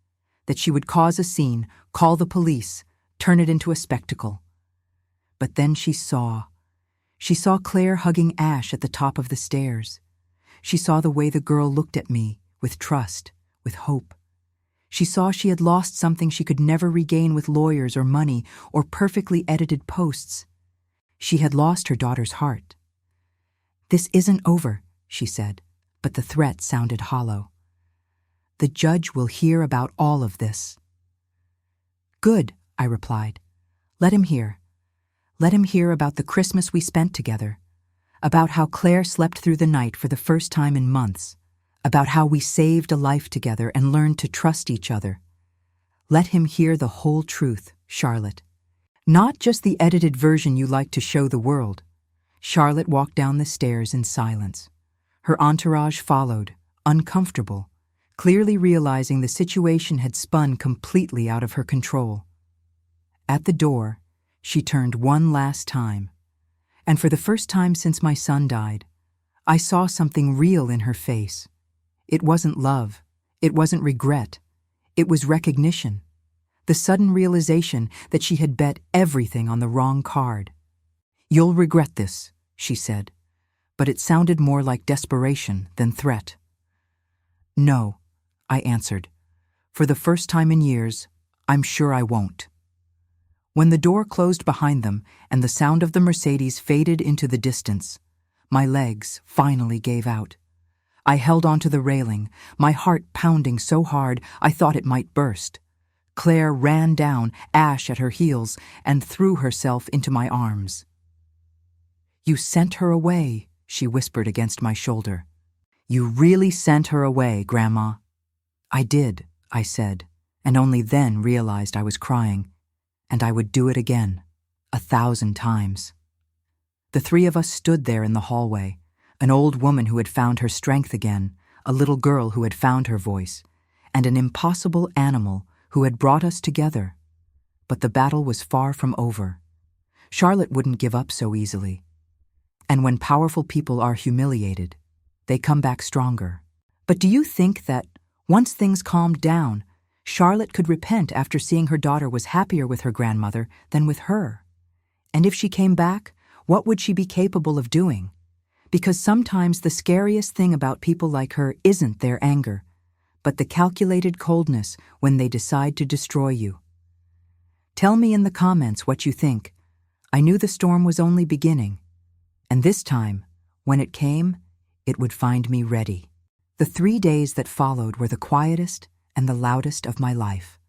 that she would cause a scene, call the police, turn it into a spectacle. But then she saw Claire hugging Ash at the top of the stairs. She saw the way the girl looked at me, with trust, with hope. She saw she had lost something she could never regain with lawyers or money or perfectly edited posts. She had lost her daughter's heart. "This isn't over," she said, but the threat sounded hollow. "The judge will hear about all of this." "Good," I replied. "Let him hear. Let him hear about the Christmas we spent together, about how Claire slept through the night for the first time in months, about how we saved a life together and learned to trust each other. Let him hear the whole truth, Charlotte. Not just the edited version you like to show the world." Charlotte walked down the stairs in silence. Her entourage followed, uncomfortable, clearly realizing the situation had spun completely out of her control. At the door, she turned one last time, and for the first time since my son died, I saw something real in her face. It wasn't love, it wasn't regret, it was recognition, the sudden realization that she had bet everything on the wrong card. "You'll regret this," she said, but it sounded more like desperation than threat. "No," I answered. "For the first time in years, I'm sure I won't." When the door closed behind them and the sound of the Mercedes faded into the distance, my legs finally gave out. I held onto the railing, my heart pounding so hard I thought it might burst. Claire ran down, Ash at her heels, and threw herself into my arms. "You sent her away," she whispered against my shoulder. "You really sent her away, Grandma." "I did," I said, and only then realized I was crying. And I would do it again, 1,000 times. The three of us stood there in the hallway, an old woman who had found her strength again, a little girl who had found her voice, and an impossible animal who had brought us together. But the battle was far from over. Charlotte wouldn't give up so easily. And when powerful people are humiliated, they come back stronger. But do you think that, once things calmed down, Charlotte could repent after seeing her daughter was happier with her grandmother than with her? And if she came back, what would she be capable of doing? Because sometimes the scariest thing about people like her isn't their anger, but the calculated coldness when they decide to destroy you. Tell me in the comments what you think. I knew the storm was only beginning, and this time, when it came, it would find me ready. The 3 days that followed were the quietest and the loudest of my life.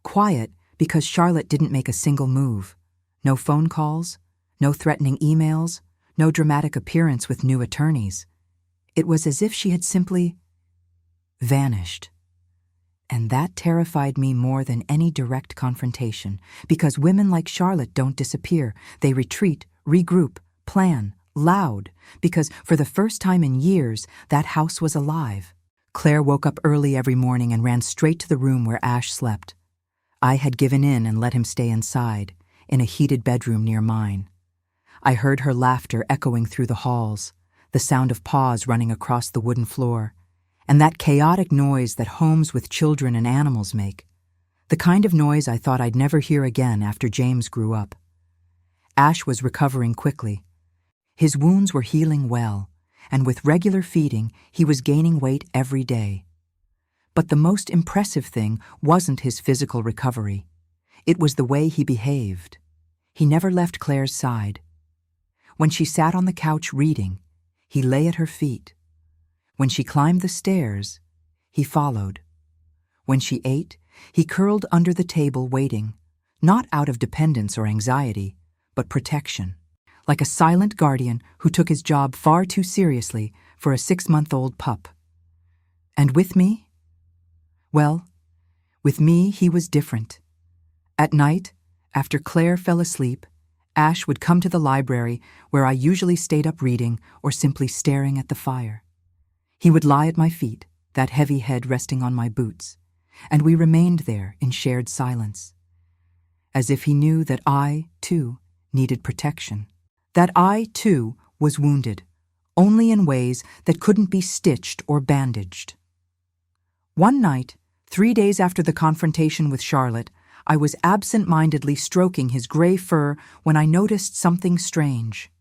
Quiet because Charlotte didn't make a single move. No phone calls, no threatening emails, no dramatic appearance with new attorneys. It was as if she had simply vanished. And that terrified me more than any direct confrontation, because women like Charlotte don't disappear. They retreat, regroup, plan, loud, because for the first time in years, that house was alive. Claire woke up early every morning and ran straight to the room where Ash slept. I had given in and let him stay inside, in a heated bedroom near mine. I heard her laughter echoing through the halls, the sound of paws running across the wooden floor, and that chaotic noise that homes with children and animals make, the kind of noise I thought I'd never hear again after James grew up. Ash was recovering quickly. His wounds were healing well, and with regular feeding, he was gaining weight every day. But the most impressive thing wasn't his physical recovery. It was the way he behaved. He never left Claire's side. When she sat on the couch reading, he lay at her feet. When she climbed the stairs, he followed. When she ate, he curled under the table waiting, not out of dependence or anxiety, but protection, like a silent guardian who took his job far too seriously for a 6-month-old pup. And with me? Well, with me he was different. At night, after Claire fell asleep, Ash would come to the library where I usually stayed up reading or simply staring at the fire. He would lie at my feet, that heavy head resting on my boots, and we remained there in shared silence, as if he knew that I, too, needed protection. That I, too, was wounded, only in ways that couldn't be stitched or bandaged. One night, 3 days after the confrontation with Charlotte, I was absent-mindedly stroking his gray fur when I noticed something strange.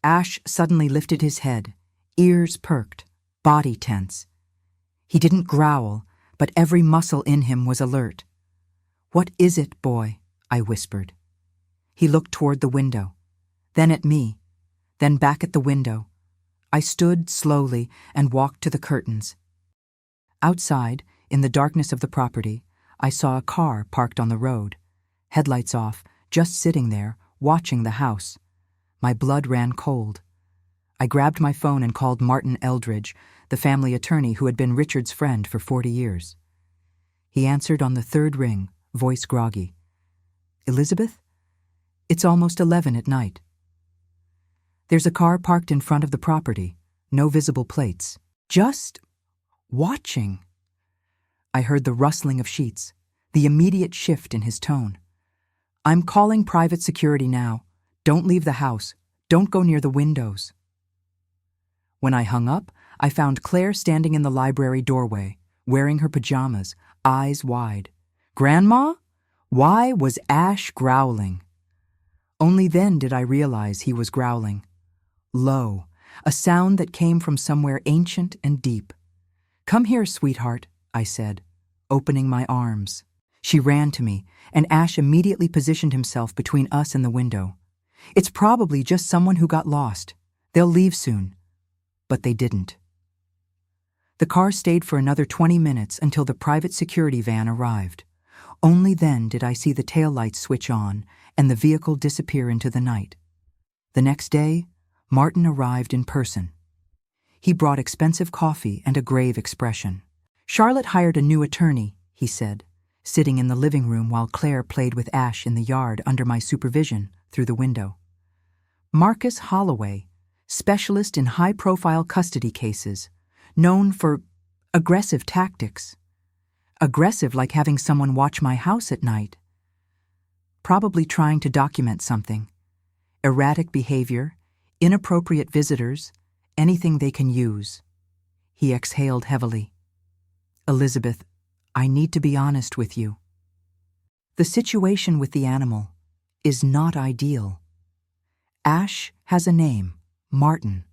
Ash suddenly lifted his head, ears perked, body tense. He didn't growl, but every muscle in him was alert. "What is it, boy?" I whispered. He looked toward the window, then at me, then back at the window. I stood slowly and walked to the curtains. Outside, in the darkness of the property, I saw a car parked on the road, headlights off, just sitting there, watching the house. My blood ran cold. I grabbed my phone and called Martin Eldridge, the family attorney who had been Richard's friend for 40 years. He answered on the third ring, voice groggy. "Elizabeth? It's almost 11 at night. There's a car parked in front of the property, no visible plates. Just watching." I heard the rustling of sheets, the immediate shift in his tone. "I'm calling private security now. Don't leave the house. Don't go near the windows." When I hung up, I found Claire standing in the library doorway, wearing her pajamas, eyes wide. "Grandma? Why was Ash growling?" Only then did I realize he was growling. Low, a sound that came from somewhere ancient and deep. "Come here, sweetheart," I said, opening my arms. She ran to me, and Ash immediately positioned himself between us and the window. "It's probably just someone who got lost. They'll leave soon." But they didn't. The car stayed for another 20 minutes until the private security van arrived. Only then did I see the taillights switch on and the vehicle disappear into the night. The next day, Martin arrived in person. He brought expensive coffee and a grave expression. "Charlotte hired a new attorney," he said, sitting in the living room while Claire played with Ash in the yard under my supervision through the window. "Marcus Holloway, specialist in high-profile custody cases, known for aggressive tactics. Aggressive like having someone watch my house at night. Probably trying to document something. Erratic behavior, inappropriate visitors, anything they can use." He exhaled heavily. "Elizabeth, I need to be honest with you. The situation with the animal is not ideal. Ash has a name, Martin.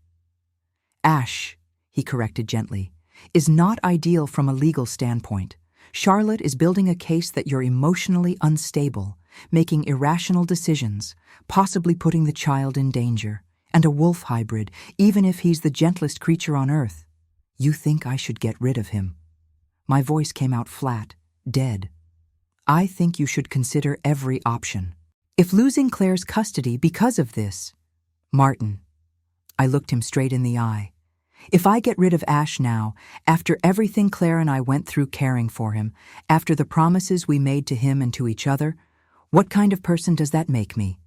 Ash," he corrected gently, "is not ideal from a legal standpoint. Charlotte is building a case that you're emotionally unstable, making irrational decisions, possibly putting the child in danger, and a wolf hybrid, even if he's the gentlest creature on earth. You think I should get rid of him." My voice came out flat, dead. "I think you should consider every option. If losing Claire's custody because of this..." "Martin," I looked him straight in the eye. "If I get rid of Ash now, after everything Claire and I went through caring for him, after the promises we made to him and to each other, what kind of person does that make me?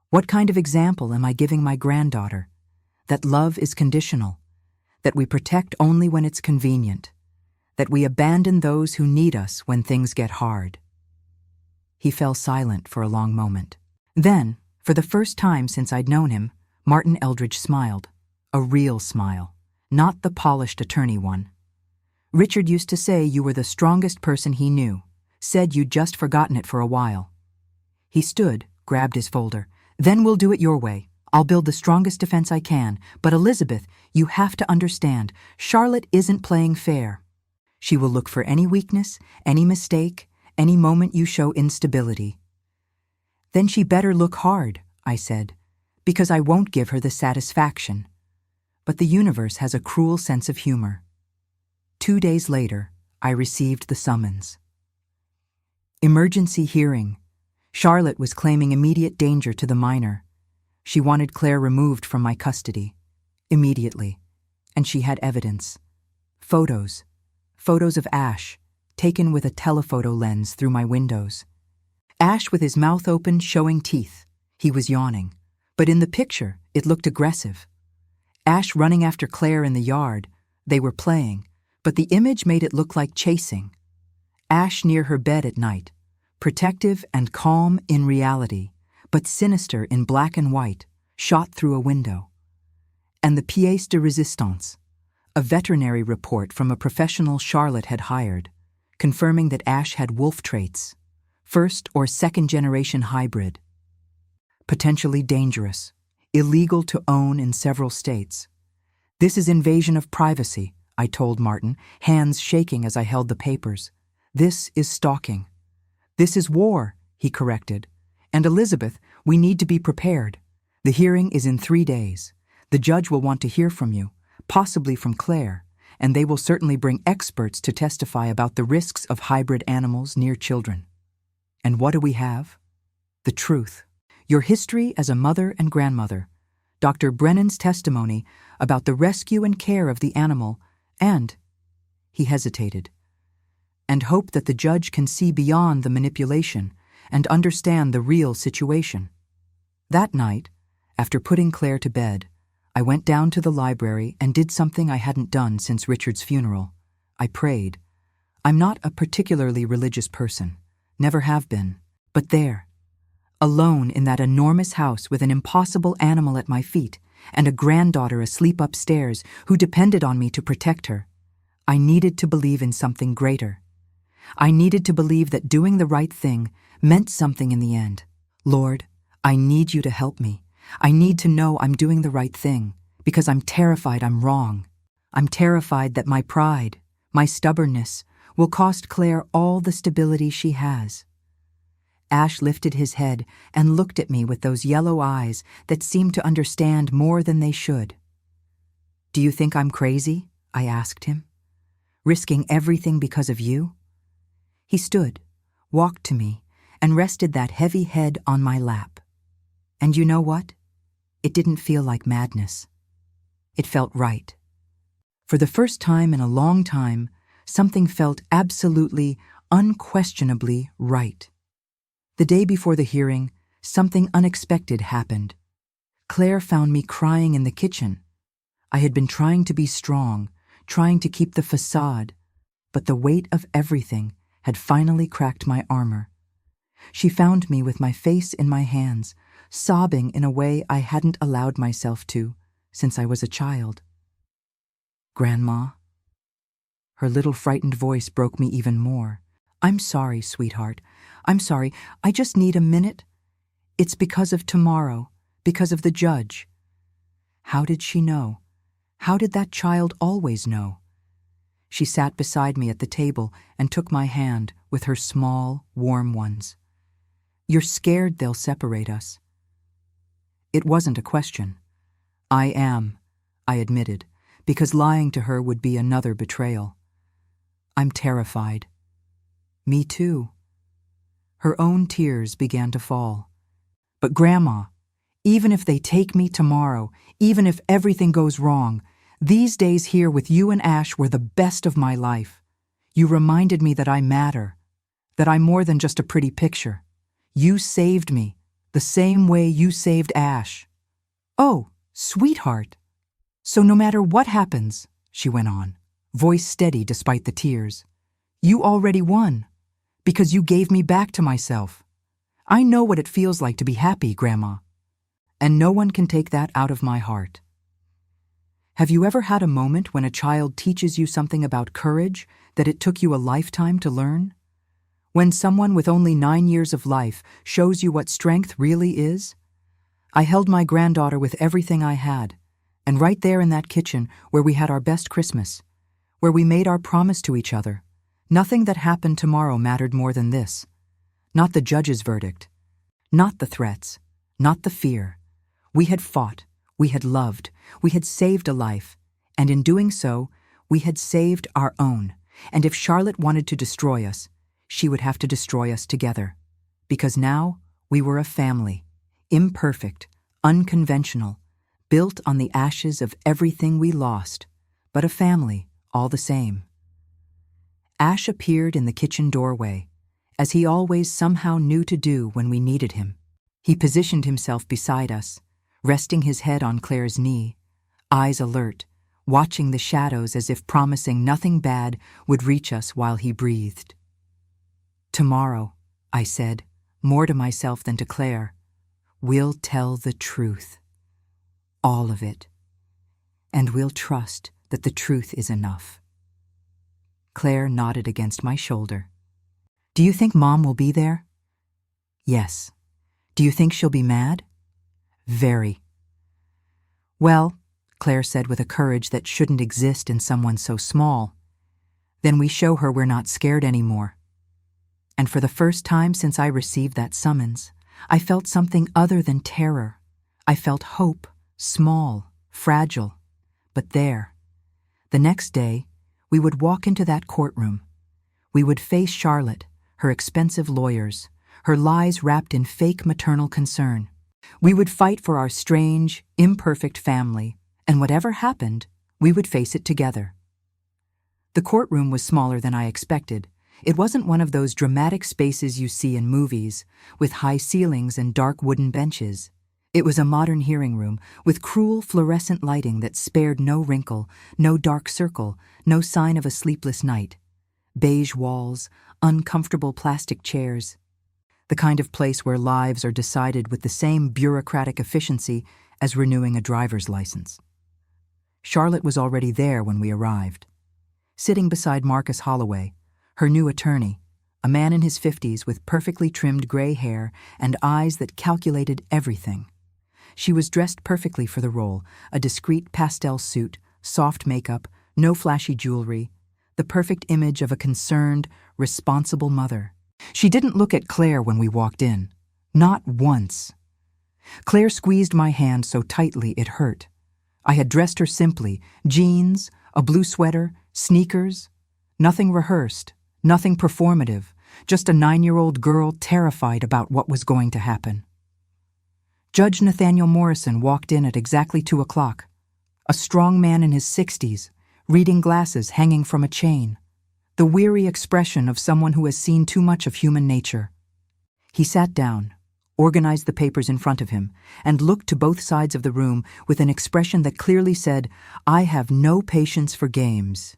What kind of example am I giving my granddaughter? That love is conditional, that we protect only when it's convenient, that we abandon those who need us when things get hard." He fell silent for a long moment. Then, for the first time since I'd known him, Martin Eldridge smiled. A real smile, not the polished attorney one. "Richard used to say you were the strongest person he knew, said you'd just forgotten it for a while." He stood, grabbed his folder. "Then we'll do it your way. I'll build the strongest defense I can. But Elizabeth, you have to understand, Charlotte isn't playing fair. She will look for any weakness, any mistake, any moment you show instability." "Then she better look hard," I said, "because I won't give her the satisfaction." But the universe has a cruel sense of humor. 2 days later, I received the summons. Emergency hearing. Charlotte was claiming immediate danger to the minor. She wanted Claire removed from my custody. Immediately. And she had evidence. Photos. Photos of Ash, taken with a telephoto lens through my windows. Ash with his mouth open, showing teeth. He was yawning. But in the picture, it looked aggressive. Ash running after Claire in the yard. They were playing, but the image made it look like chasing. Ash near her bed at night, protective and calm in reality, but sinister in black and white, shot through a window. And the pièce de résistance, a veterinary report from a professional Charlotte had hired, confirming that Ash had wolf traits, first or second generation hybrid. Potentially dangerous, illegal to own in several states. This is invasion of privacy, I told Martin, hands shaking as I held the papers. This is stalking. This is war, he corrected. And Elizabeth, we need to be prepared. The hearing is in 3 days. The judge will want to hear from you, possibly from Claire, and they will certainly bring experts to testify about the risks of hybrid animals near children. And what do we have? The truth. Your history as a mother and grandmother, Dr. Brennan's testimony about the rescue and care of the animal, and, he hesitated, and hope that the judge can see beyond the manipulation and understand the real situation. That night, after putting Claire to bed, I went down to the library and did something I hadn't done since Richard's funeral. I prayed. I'm not a particularly religious person, never have been, but there, alone in that enormous house with an impossible animal at my feet and a granddaughter asleep upstairs who depended on me to protect her, I needed to believe in something greater. I needed to believe that doing the right thing meant something in the end. Lord, I need you to help me. I need to know I'm doing the right thing because I'm terrified I'm wrong. I'm terrified that my pride, my stubbornness, will cost Claire all the stability she has. Ash lifted his head and looked at me with those yellow eyes that seemed to understand more than they should. Do you think I'm crazy? I asked him. Risking everything because of you? He stood, walked to me, and rested that heavy head on my lap. And you know what? It didn't feel like madness. It felt right. For the first time in a long time, something felt absolutely, unquestionably right. The day before the hearing, something unexpected happened. Claire found me crying in the kitchen. I had been trying to be strong, trying to keep the facade, but the weight of everything had finally cracked my armor. She found me with my face in my hands, sobbing in a way I hadn't allowed myself to since I was a child. Grandma? Her little frightened voice broke me even more. I'm sorry, sweetheart. I'm sorry. I just need a minute. It's because of tomorrow, because of the judge. How did she know? How did that child always know? She sat beside me at the table and took my hand with her small, warm ones. You're scared they'll separate us. It wasn't a question. I am, I admitted, because lying to her would be another betrayal. I'm terrified. Me too. Her own tears began to fall. But Grandma, even if they take me tomorrow, even if everything goes wrong, these days here with you and Ash were the best of my life. You reminded me that I matter, that I'm more than just a pretty picture. You saved me, the same way you saved Ash. Oh, sweetheart. So no matter what happens, she went on, voice steady despite the tears, you already won, because you gave me back to myself. I know what it feels like to be happy, Grandma, and no one can take that out of my heart. Have you ever had a moment when a child teaches you something about courage that it took you a lifetime to learn? When someone with only 9 years of life shows you what strength really is? I held my granddaughter with everything I had, and right there in that kitchen where we had our best Christmas, where we made our promise to each other, nothing that happened tomorrow mattered more than this. Not the judge's verdict, not the threats, not the fear. We had fought, we had loved, we had saved a life, and in doing so, we had saved our own. And if Charlotte wanted to destroy us, she would have to destroy us together. Because now, we were a family, imperfect, unconventional, built on the ashes of everything we lost, but a family all the same. Ash appeared in the kitchen doorway, as he always somehow knew to do when we needed him. He positioned himself beside us, resting his head on Claire's knee, eyes alert, watching the shadows as if promising nothing bad would reach us while he breathed. Tomorrow, I said, more to myself than to Claire, we'll tell the truth. All of it. And we'll trust that the truth is enough. Claire nodded against my shoulder. Do you think Mom will be there? Yes. Do you think she'll be mad? Very. Well, Claire said with a courage that shouldn't exist in someone so small. Then we show her we're not scared anymore. And for the first time since I received that summons, I felt something other than terror. I felt hope, small, fragile, but there. The next day, we would walk into that courtroom. We would face Charlotte, her expensive lawyers, her lies wrapped in fake maternal concern. We would fight for our strange, imperfect family, and whatever happened, we would face it together. The courtroom was smaller than I expected. It wasn't one of those dramatic spaces you see in movies, with high ceilings and dark wooden benches. It was a modern hearing room with cruel fluorescent lighting that spared no wrinkle, no dark circle, no sign of a sleepless night. Beige walls, uncomfortable plastic chairs. The kind of place where lives are decided with the same bureaucratic efficiency as renewing a driver's license. Charlotte was already there when we arrived, sitting beside Marcus Holloway, her new attorney, a man in his 50s with perfectly trimmed gray hair and eyes that calculated everything. She was dressed perfectly for the role, a discreet pastel suit, soft makeup, no flashy jewelry, the perfect image of a concerned, responsible mother. She didn't look at Claire when we walked in, not once. Claire squeezed my hand so tightly it hurt. I had dressed her simply, jeans, a blue sweater, sneakers, nothing rehearsed, nothing performative, just a 9-year-old girl terrified about what was going to happen. Judge Nathaniel Morrison walked in at exactly 2 o'clock, a strong man in his 60s, reading glasses hanging from a chain, the weary expression of someone who has seen too much of human nature. He sat down, organized the papers in front of him, and looked to both sides of the room with an expression that clearly said, "I have no patience for games."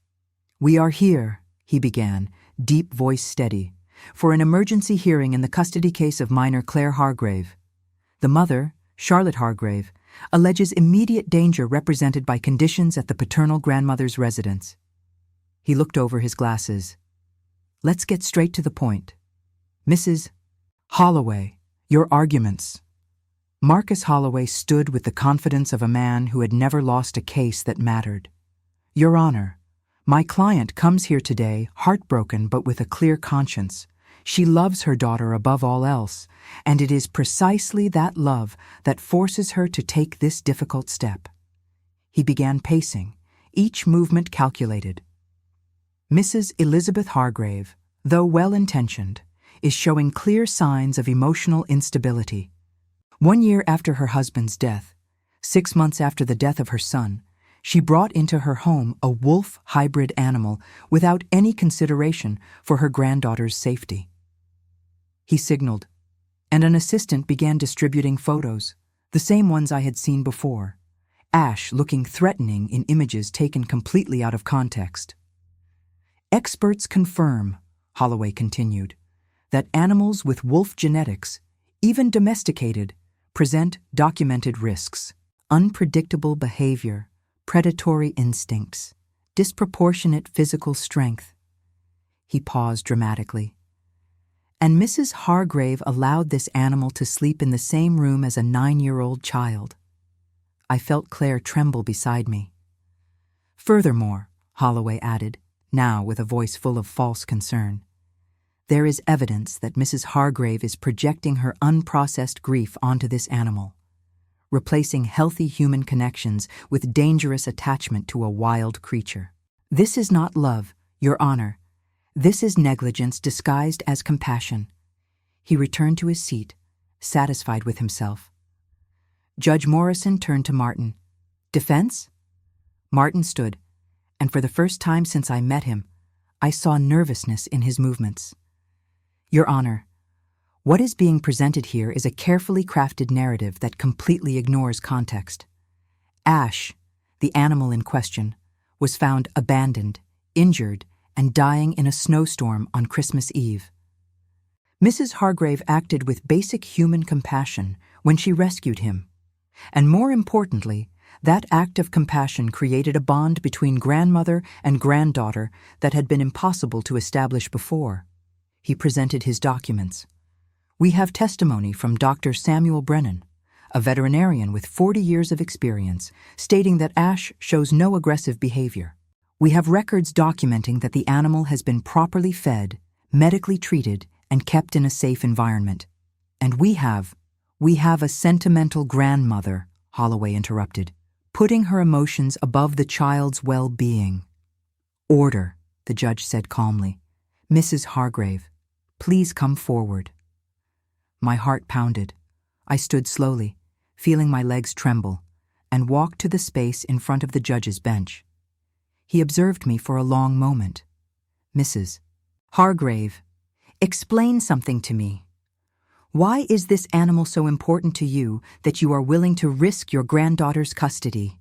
"We are here," he began, deep voice steady, "for an emergency hearing in the custody case of minor Claire Hargrave. The mother, Charlotte Hargrave, alleges immediate danger represented by conditions at the paternal grandmother's residence." He looked over his glasses. "Let's get straight to the point. Mrs. Holloway, your arguments." Marcus Holloway stood with the confidence of a man who had never lost a case that mattered. "Your Honor, my client comes here today heartbroken but with a clear conscience. She loves her daughter above all else, and it is precisely that love that forces her to take this difficult step." He began pacing, each movement calculated. "Mrs. Elizabeth Hargrave, though well-intentioned, is showing clear signs of emotional instability. 1 year after her husband's death, 6 months after the death of her son, she brought into her home a wolf hybrid animal without any consideration for her granddaughter's safety." He signaled, and an assistant began distributing photos, the same ones I had seen before, Ash looking threatening in images taken completely out of context. "Experts confirm," Holloway continued, "that animals with wolf genetics, even domesticated, present documented risks, unpredictable behavior, predatory instincts, disproportionate physical strength." He paused dramatically. "And Mrs. Hargrave allowed this animal to sleep in the same room as a 9-year-old child." I felt Claire tremble beside me. "Furthermore," Holloway added, now with a voice full of false concern, "there is evidence that Mrs. Hargrave is projecting her unprocessed grief onto this animal, replacing healthy human connections with dangerous attachment to a wild creature. This is not love, Your Honor. This is negligence disguised as compassion." He returned to his seat, satisfied with himself. Judge Morrison turned to Martin. "Defense?" Martin stood, and for the first time since I met him, I saw nervousness in his movements. "Your Honor, what is being presented here is a carefully crafted narrative that completely ignores context. Ash, the animal in question, was found abandoned, injured, and dying in a snowstorm on Christmas Eve. Mrs. Hargrave acted with basic human compassion when she rescued him. And more importantly, that act of compassion created a bond between grandmother and granddaughter that had been impossible to establish before." He presented his documents. "We have testimony from Dr. Samuel Brennan, a veterinarian with 40 years of experience, stating that Ash shows no aggressive behavior. We have records documenting that the animal has been properly fed, medically treated, and kept in a safe environment. And we have a sentimental grandmother, Holloway interrupted, putting her emotions above the child's well-being. Order, the judge said calmly. Mrs. Hargrave, please come forward. My heart pounded. I stood slowly, feeling my legs tremble, and walked to the space in front of the judge's bench. He observed me for a long moment. Mrs. Hargrave, explain something to me. Why is this animal so important to you that you are willing to risk your granddaughter's custody?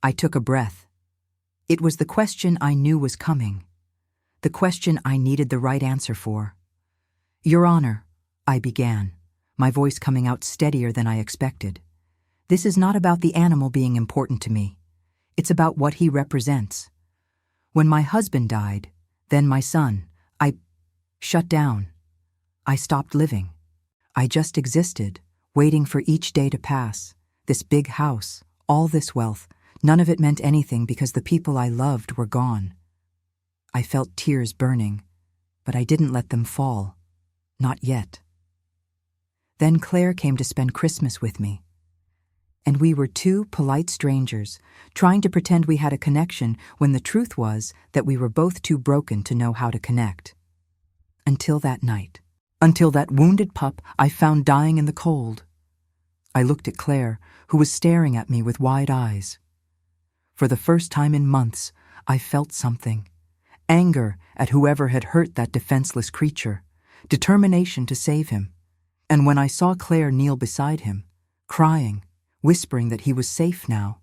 I took a breath. It was the question I knew was coming, the question I needed the right answer for. Your Honor, I began, my voice coming out steadier than I expected. This is not about the animal being important to me. It's about what he represents. When my husband died, then my son, I shut down. I stopped living. I just existed, waiting for each day to pass. This big house, all this wealth, none of it meant anything because the people I loved were gone. I felt tears burning, but I didn't let them fall. Not yet. Then Claire came to spend Christmas with me. And we were two polite strangers, trying to pretend we had a connection when the truth was that we were both too broken to know how to connect. Until that night. Until that wounded pup I found dying in the cold. I looked at Claire, who was staring at me with wide eyes. For the first time in months, I felt something. Anger at whoever had hurt that defenseless creature. Determination to save him. And when I saw Claire kneel beside him, crying, whispering that he was safe now,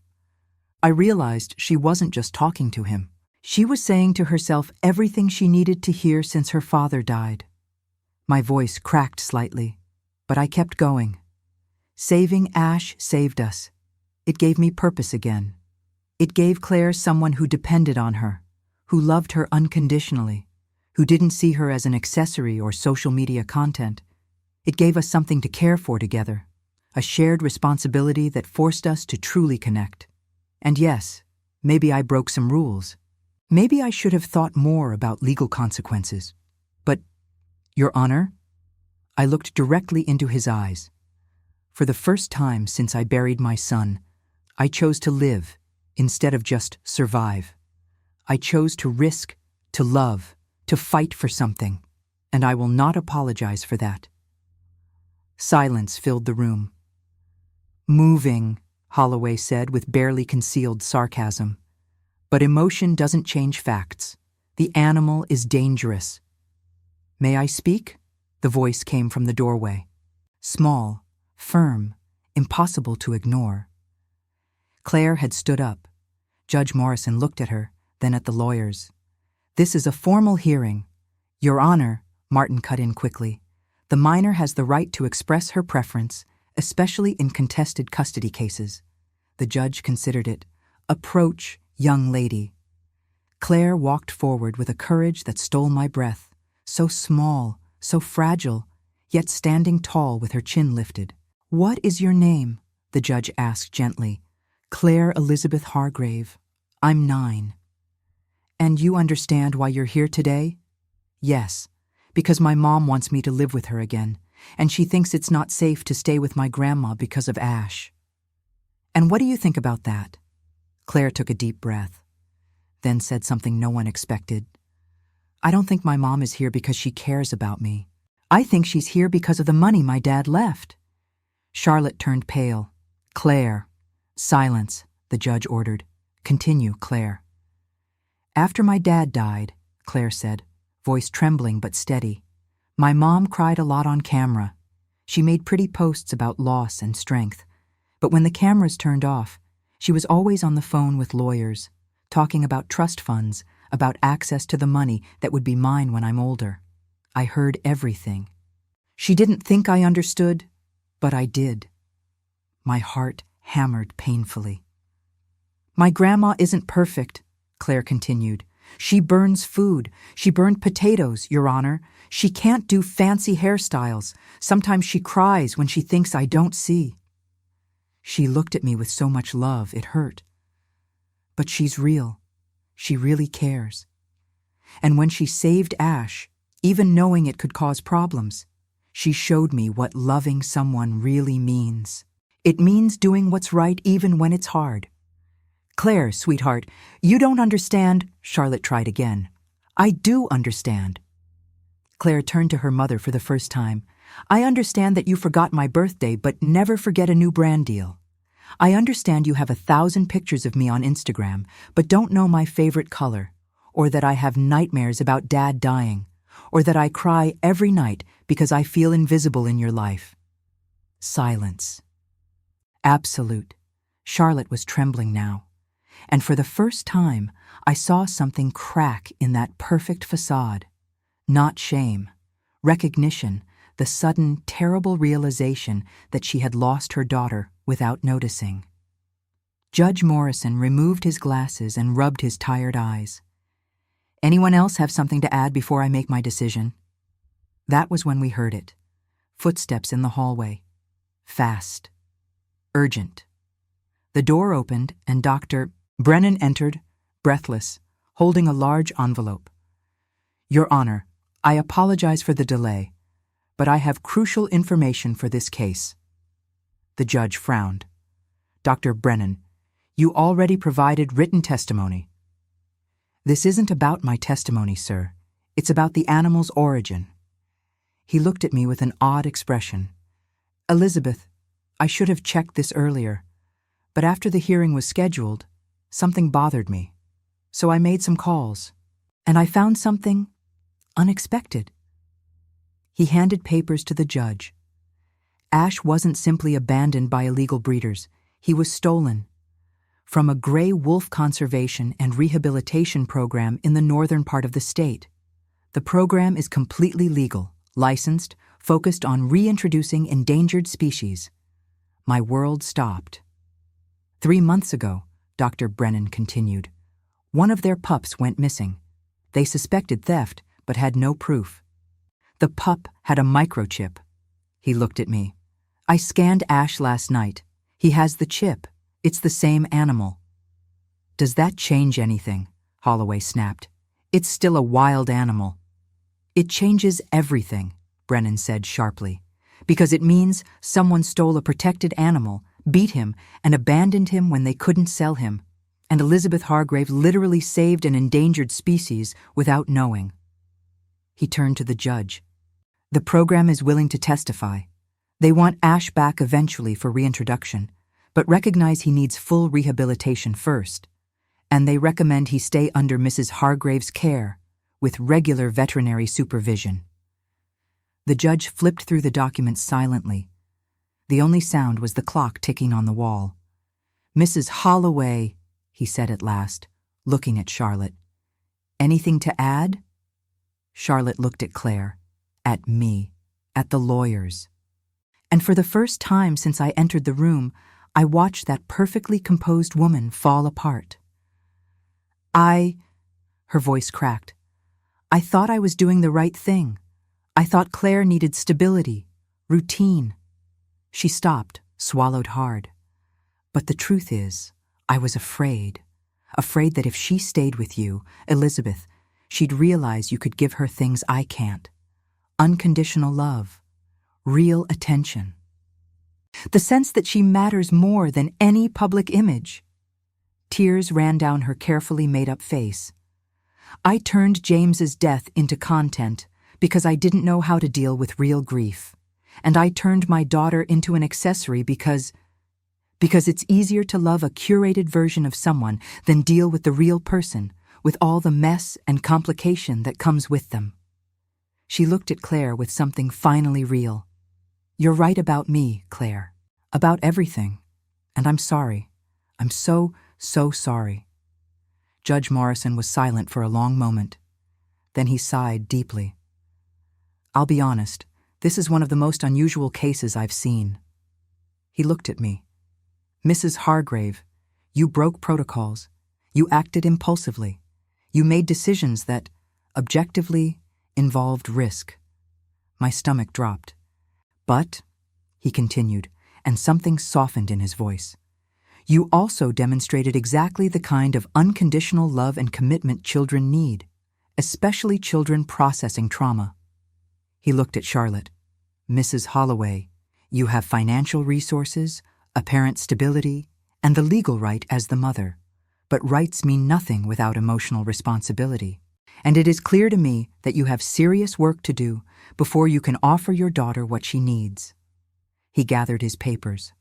I realized she wasn't just talking to him. She was saying to herself everything she needed to hear since her father died. My voice cracked slightly, but I kept going. Saving Ash saved us. It gave me purpose again. It gave Claire someone who depended on her, who loved her unconditionally, who didn't see her as an accessory or social media content. It gave us something to care for together, a shared responsibility that forced us to truly connect. And yes, maybe I broke some rules. Maybe I should have thought more about legal consequences. But, Your Honor, I looked directly into his eyes. For the first time since I buried my son, I chose to live instead of just survive. I chose to risk, to love, to fight for something, and I will not apologize for that. Silence filled the room. Moving, Holloway said with barely concealed sarcasm. But emotion doesn't change facts. The animal is dangerous. May I speak? The voice came from the doorway. Small, firm, impossible to ignore. Claire had stood up. Judge Morrison looked at her, then at the lawyers. This is a formal hearing. Your Honor, Martin cut in quickly. The minor has the right to express her preference, especially in contested custody cases. The judge considered it. Approach, young lady. Claire walked forward with a courage that stole my breath, so small, so fragile, yet standing tall with her chin lifted. What is your name? The judge asked gently. Claire Elizabeth Hargrave. I'm 9. And you understand why you're here today? Yes, because my mom wants me to live with her again, and she thinks it's not safe to stay with my grandma because of Ash. And what do you think about that? Claire took a deep breath, then said something no one expected. I don't think my mom is here because she cares about me. I think she's here because of the money my dad left. Charlotte turned pale. Claire. Silence, the judge ordered. Continue, Claire. After my dad died, Claire said, voice trembling but steady, my mom cried a lot on camera. She made pretty posts about loss and strength. But when the cameras turned off, she was always on the phone with lawyers, talking about trust funds, about access to the money that would be mine when I'm older. I heard everything. She didn't think I understood, but I did. My heart hammered painfully. My grandma isn't perfect, Claire continued. She burns food. She burned potatoes, Your Honor. She can't do fancy hairstyles. Sometimes she cries when she thinks I don't see. She looked at me with so much love, it hurt. But she's real. She really cares. And when she saved Ash, even knowing it could cause problems, she showed me what loving someone really means. It means doing what's right even when it's hard. Claire, sweetheart, you don't understand, Charlotte tried again. I do understand. Claire turned to her mother for the first time. I understand that you forgot my birthday, but never forget a new brand deal. I understand you have 1,000 pictures of me on Instagram, but don't know my favorite color, or that I have nightmares about Dad dying, or that I cry every night because I feel invisible in your life. Silence. Absolute. Charlotte was trembling now. And for the first time, I saw something crack in that perfect facade. Not shame. Recognition, the sudden, terrible realization that she had lost her daughter without noticing. Judge Morrison removed his glasses and rubbed his tired eyes. Anyone else have something to add before I make my decision? That was when we heard it. Footsteps in the hallway. Fast. Urgent. The door opened and Dr. Brennan entered, breathless, holding a large envelope. Your Honor, I apologize for the delay, but I have crucial information for this case. The judge frowned. Dr. Brennan, you already provided written testimony. This isn't about my testimony, sir. It's about the animal's origin. He looked at me with an odd expression. Elizabeth, I should have checked this earlier, but after the hearing was scheduled, something bothered me. So I made some calls, and I found something unexpected. He handed papers to the judge. Ash wasn't simply abandoned by illegal breeders. He was stolen from a gray wolf conservation and rehabilitation program in the northern part of the state. The program is completely legal, licensed, focused on reintroducing endangered species. My world stopped. 3 months ago, Dr. Brennan continued, one of their pups went missing. They suspected theft, but had no proof. The pup had a microchip. He looked at me. I scanned Ash last night. He has the chip. It's the same animal. Does that change anything? Holloway snapped. It's still a wild animal. It changes everything, Brennan said sharply, because it means someone stole a protected animal, beat him, and abandoned him when they couldn't sell him. And Elizabeth Hargrave literally saved an endangered species without knowing. He turned to the judge. The program is willing to testify. They want Ash back eventually for reintroduction, but recognize he needs full rehabilitation first. And they recommend he stay under Mrs. Hargrave's care, with regular veterinary supervision. The judge flipped through the documents silently. The only sound was the clock ticking on the wall. Mrs. Holloway, he said at last, looking at Charlotte. Anything to add? Charlotte looked at Claire, at me, at the lawyers. And for the first time since I entered the room, I watched that perfectly composed woman fall apart. Her voice cracked. I thought I was doing the right thing. I thought Claire needed stability, routine. She stopped, swallowed hard. But the truth is, I was afraid that if she stayed with you, Elizabeth, she'd realize you could give her things I can't. Unconditional love, real attention. The sense that she matters more than any public image. Tears ran down her carefully made-up face. I turned James's death into content because I didn't know how to deal with real grief. And I turned my daughter into an accessory because it's easier to love a curated version of someone than deal with the real person, with all the mess and complication that comes with them. She looked at Claire with something finally real. You're right about me, Claire. About everything. And I'm sorry. I'm so sorry. Judge Morrison was silent for a long moment. Then he sighed deeply. I'll be honest, this is one of the most unusual cases I've seen. He looked at me. Mrs. Hargrave, you broke protocols. You acted impulsively. You made decisions that, objectively, involved risk. My stomach dropped. But, he continued, and something softened in his voice. "You also demonstrated exactly the kind of unconditional love and commitment children need, especially children processing trauma." He looked at Charlotte. "Mrs. Holloway, you have financial resources, apparent stability, and the legal right as the mother. But rights mean nothing without emotional responsibility. And it is clear to me that you have serious work to do before you can offer your daughter what she needs." He gathered his papers.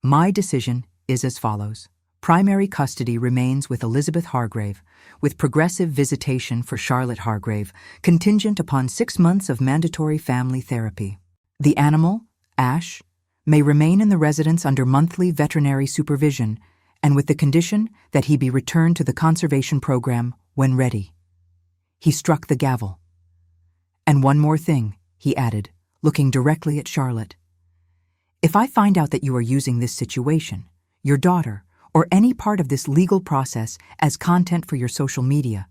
"My decision is as follows. Primary custody remains with Elizabeth Hargrave, with progressive visitation for Charlotte Hargrave, contingent upon 6 months of mandatory family therapy. The animal, Ash, may remain in the residence under monthly veterinary supervision, and with the condition that he be returned to the conservation program when ready." He struck the gavel. "And one more thing," he added, looking directly at Charlotte. "If I find out that you are using this situation, your daughter, or any part of this legal process as content for your social media,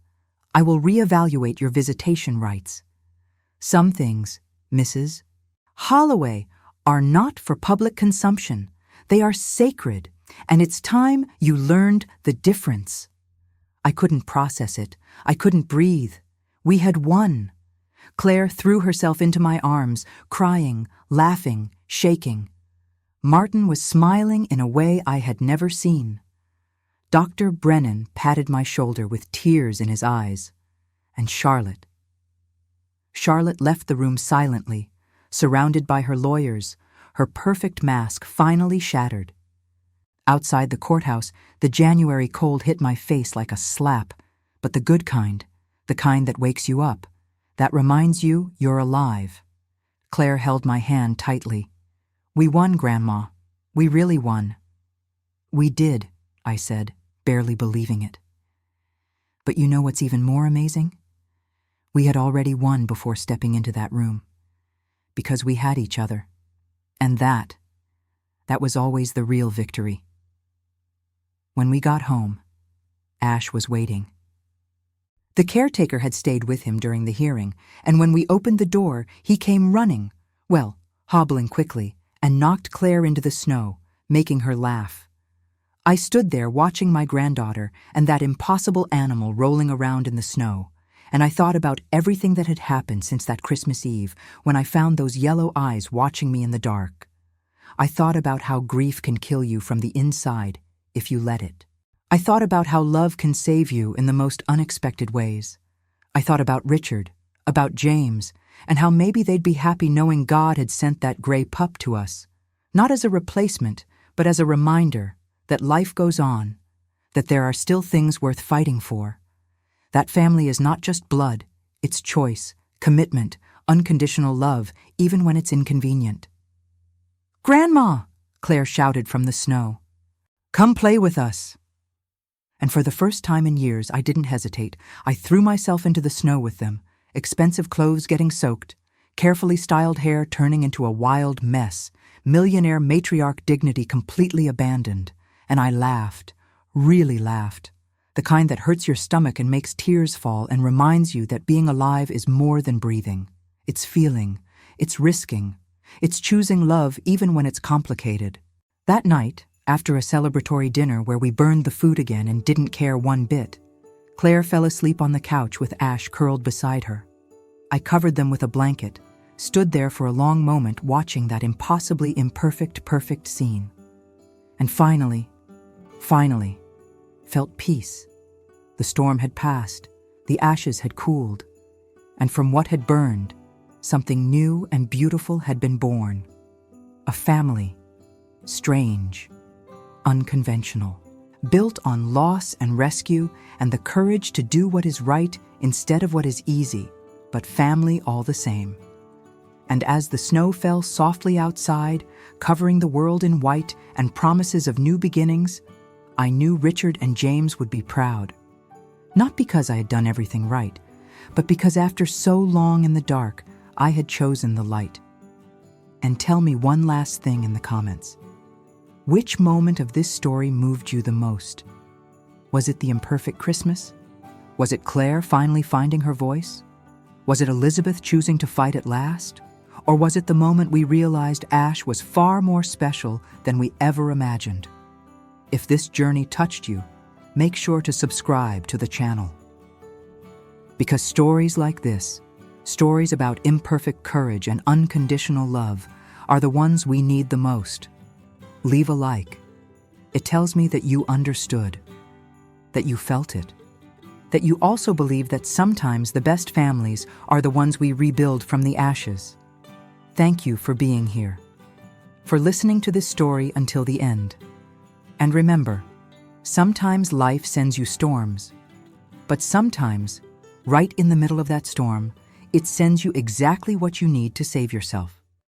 I will reevaluate your visitation rights. Some things, Mrs. Holloway, are not for public consumption. They are sacred, and it's time you learned the difference." I couldn't process it. I couldn't breathe. We had won. Claire threw herself into my arms, crying, laughing, shaking. Martin was smiling in a way I had never seen. Dr. Brennan patted my shoulder with tears in his eyes. And Charlotte. Charlotte left the room silently, surrounded by her lawyers, her perfect mask finally shattered. Outside the courthouse, the January cold hit my face like a slap, but the good kind, the kind that wakes you up, that reminds you you're alive. Claire held my hand tightly. "We won, Grandma. We really won." "We did," I said, barely believing it. "But you know what's even more amazing? We had already won before stepping into that room. Because we had each other. And that was always the real victory." When we got home, Ash was waiting. The caretaker had stayed with him during the hearing, and when we opened the door, he came running, well, hobbling quickly, and knocked Claire into the snow, making her laugh. I stood there watching my granddaughter and that impossible animal rolling around in the snow, and I thought about everything that had happened since that Christmas Eve when I found those yellow eyes watching me in the dark. I thought about how grief can kill you from the inside if you let it. I thought about how love can save you in the most unexpected ways. I thought about Richard, about James, and how maybe they'd be happy knowing God had sent that gray pup to us, not as a replacement, but as a reminder that life goes on, that there are still things worth fighting for. That family is not just blood, it's choice, commitment, unconditional love, even when it's inconvenient. "Grandma!" Claire shouted from the snow. "Come play with us." And for the first time in years, I didn't hesitate. I threw myself into the snow with them, expensive clothes getting soaked, carefully styled hair turning into a wild mess, millionaire matriarch dignity completely abandoned. And I laughed, really laughed, the kind that hurts your stomach and makes tears fall and reminds you that being alive is more than breathing. It's feeling, it's risking, it's choosing love even when it's complicated. That night, after a celebratory dinner where we burned the food again and didn't care one bit, Claire fell asleep on the couch with Ash curled beside her. I covered them with a blanket, stood there for a long moment watching that impossibly imperfect, perfect scene. And finally, felt peace. The storm had passed, the ashes had cooled, and from what had burned, something new and beautiful had been born. A family, strange, unconventional, built on loss and rescue and the courage to do what is right instead of what is easy, but family all the same. And as the snow fell softly outside, covering the world in white and promises of new beginnings, I knew Richard and James would be proud. Not because I had done everything right, but because after so long in the dark, I had chosen the light. And tell me one last thing in the comments. Which moment of this story moved you the most? Was it the imperfect Christmas? Was it Claire finally finding her voice? Was it Elizabeth choosing to fight at last? Or was it the moment we realized Ash was far more special than we ever imagined? If this journey touched you, make sure to subscribe to the channel. Because stories like this, stories about imperfect courage and unconditional love, are the ones we need the most. Leave a like. It tells me that you understood, that you felt it, that you also believe that sometimes the best families are the ones we rebuild from the ashes. Thank you for being here, for listening to this story until the end. And remember, sometimes life sends you storms, but sometimes, right in the middle of that storm, it sends you exactly what you need to save yourself.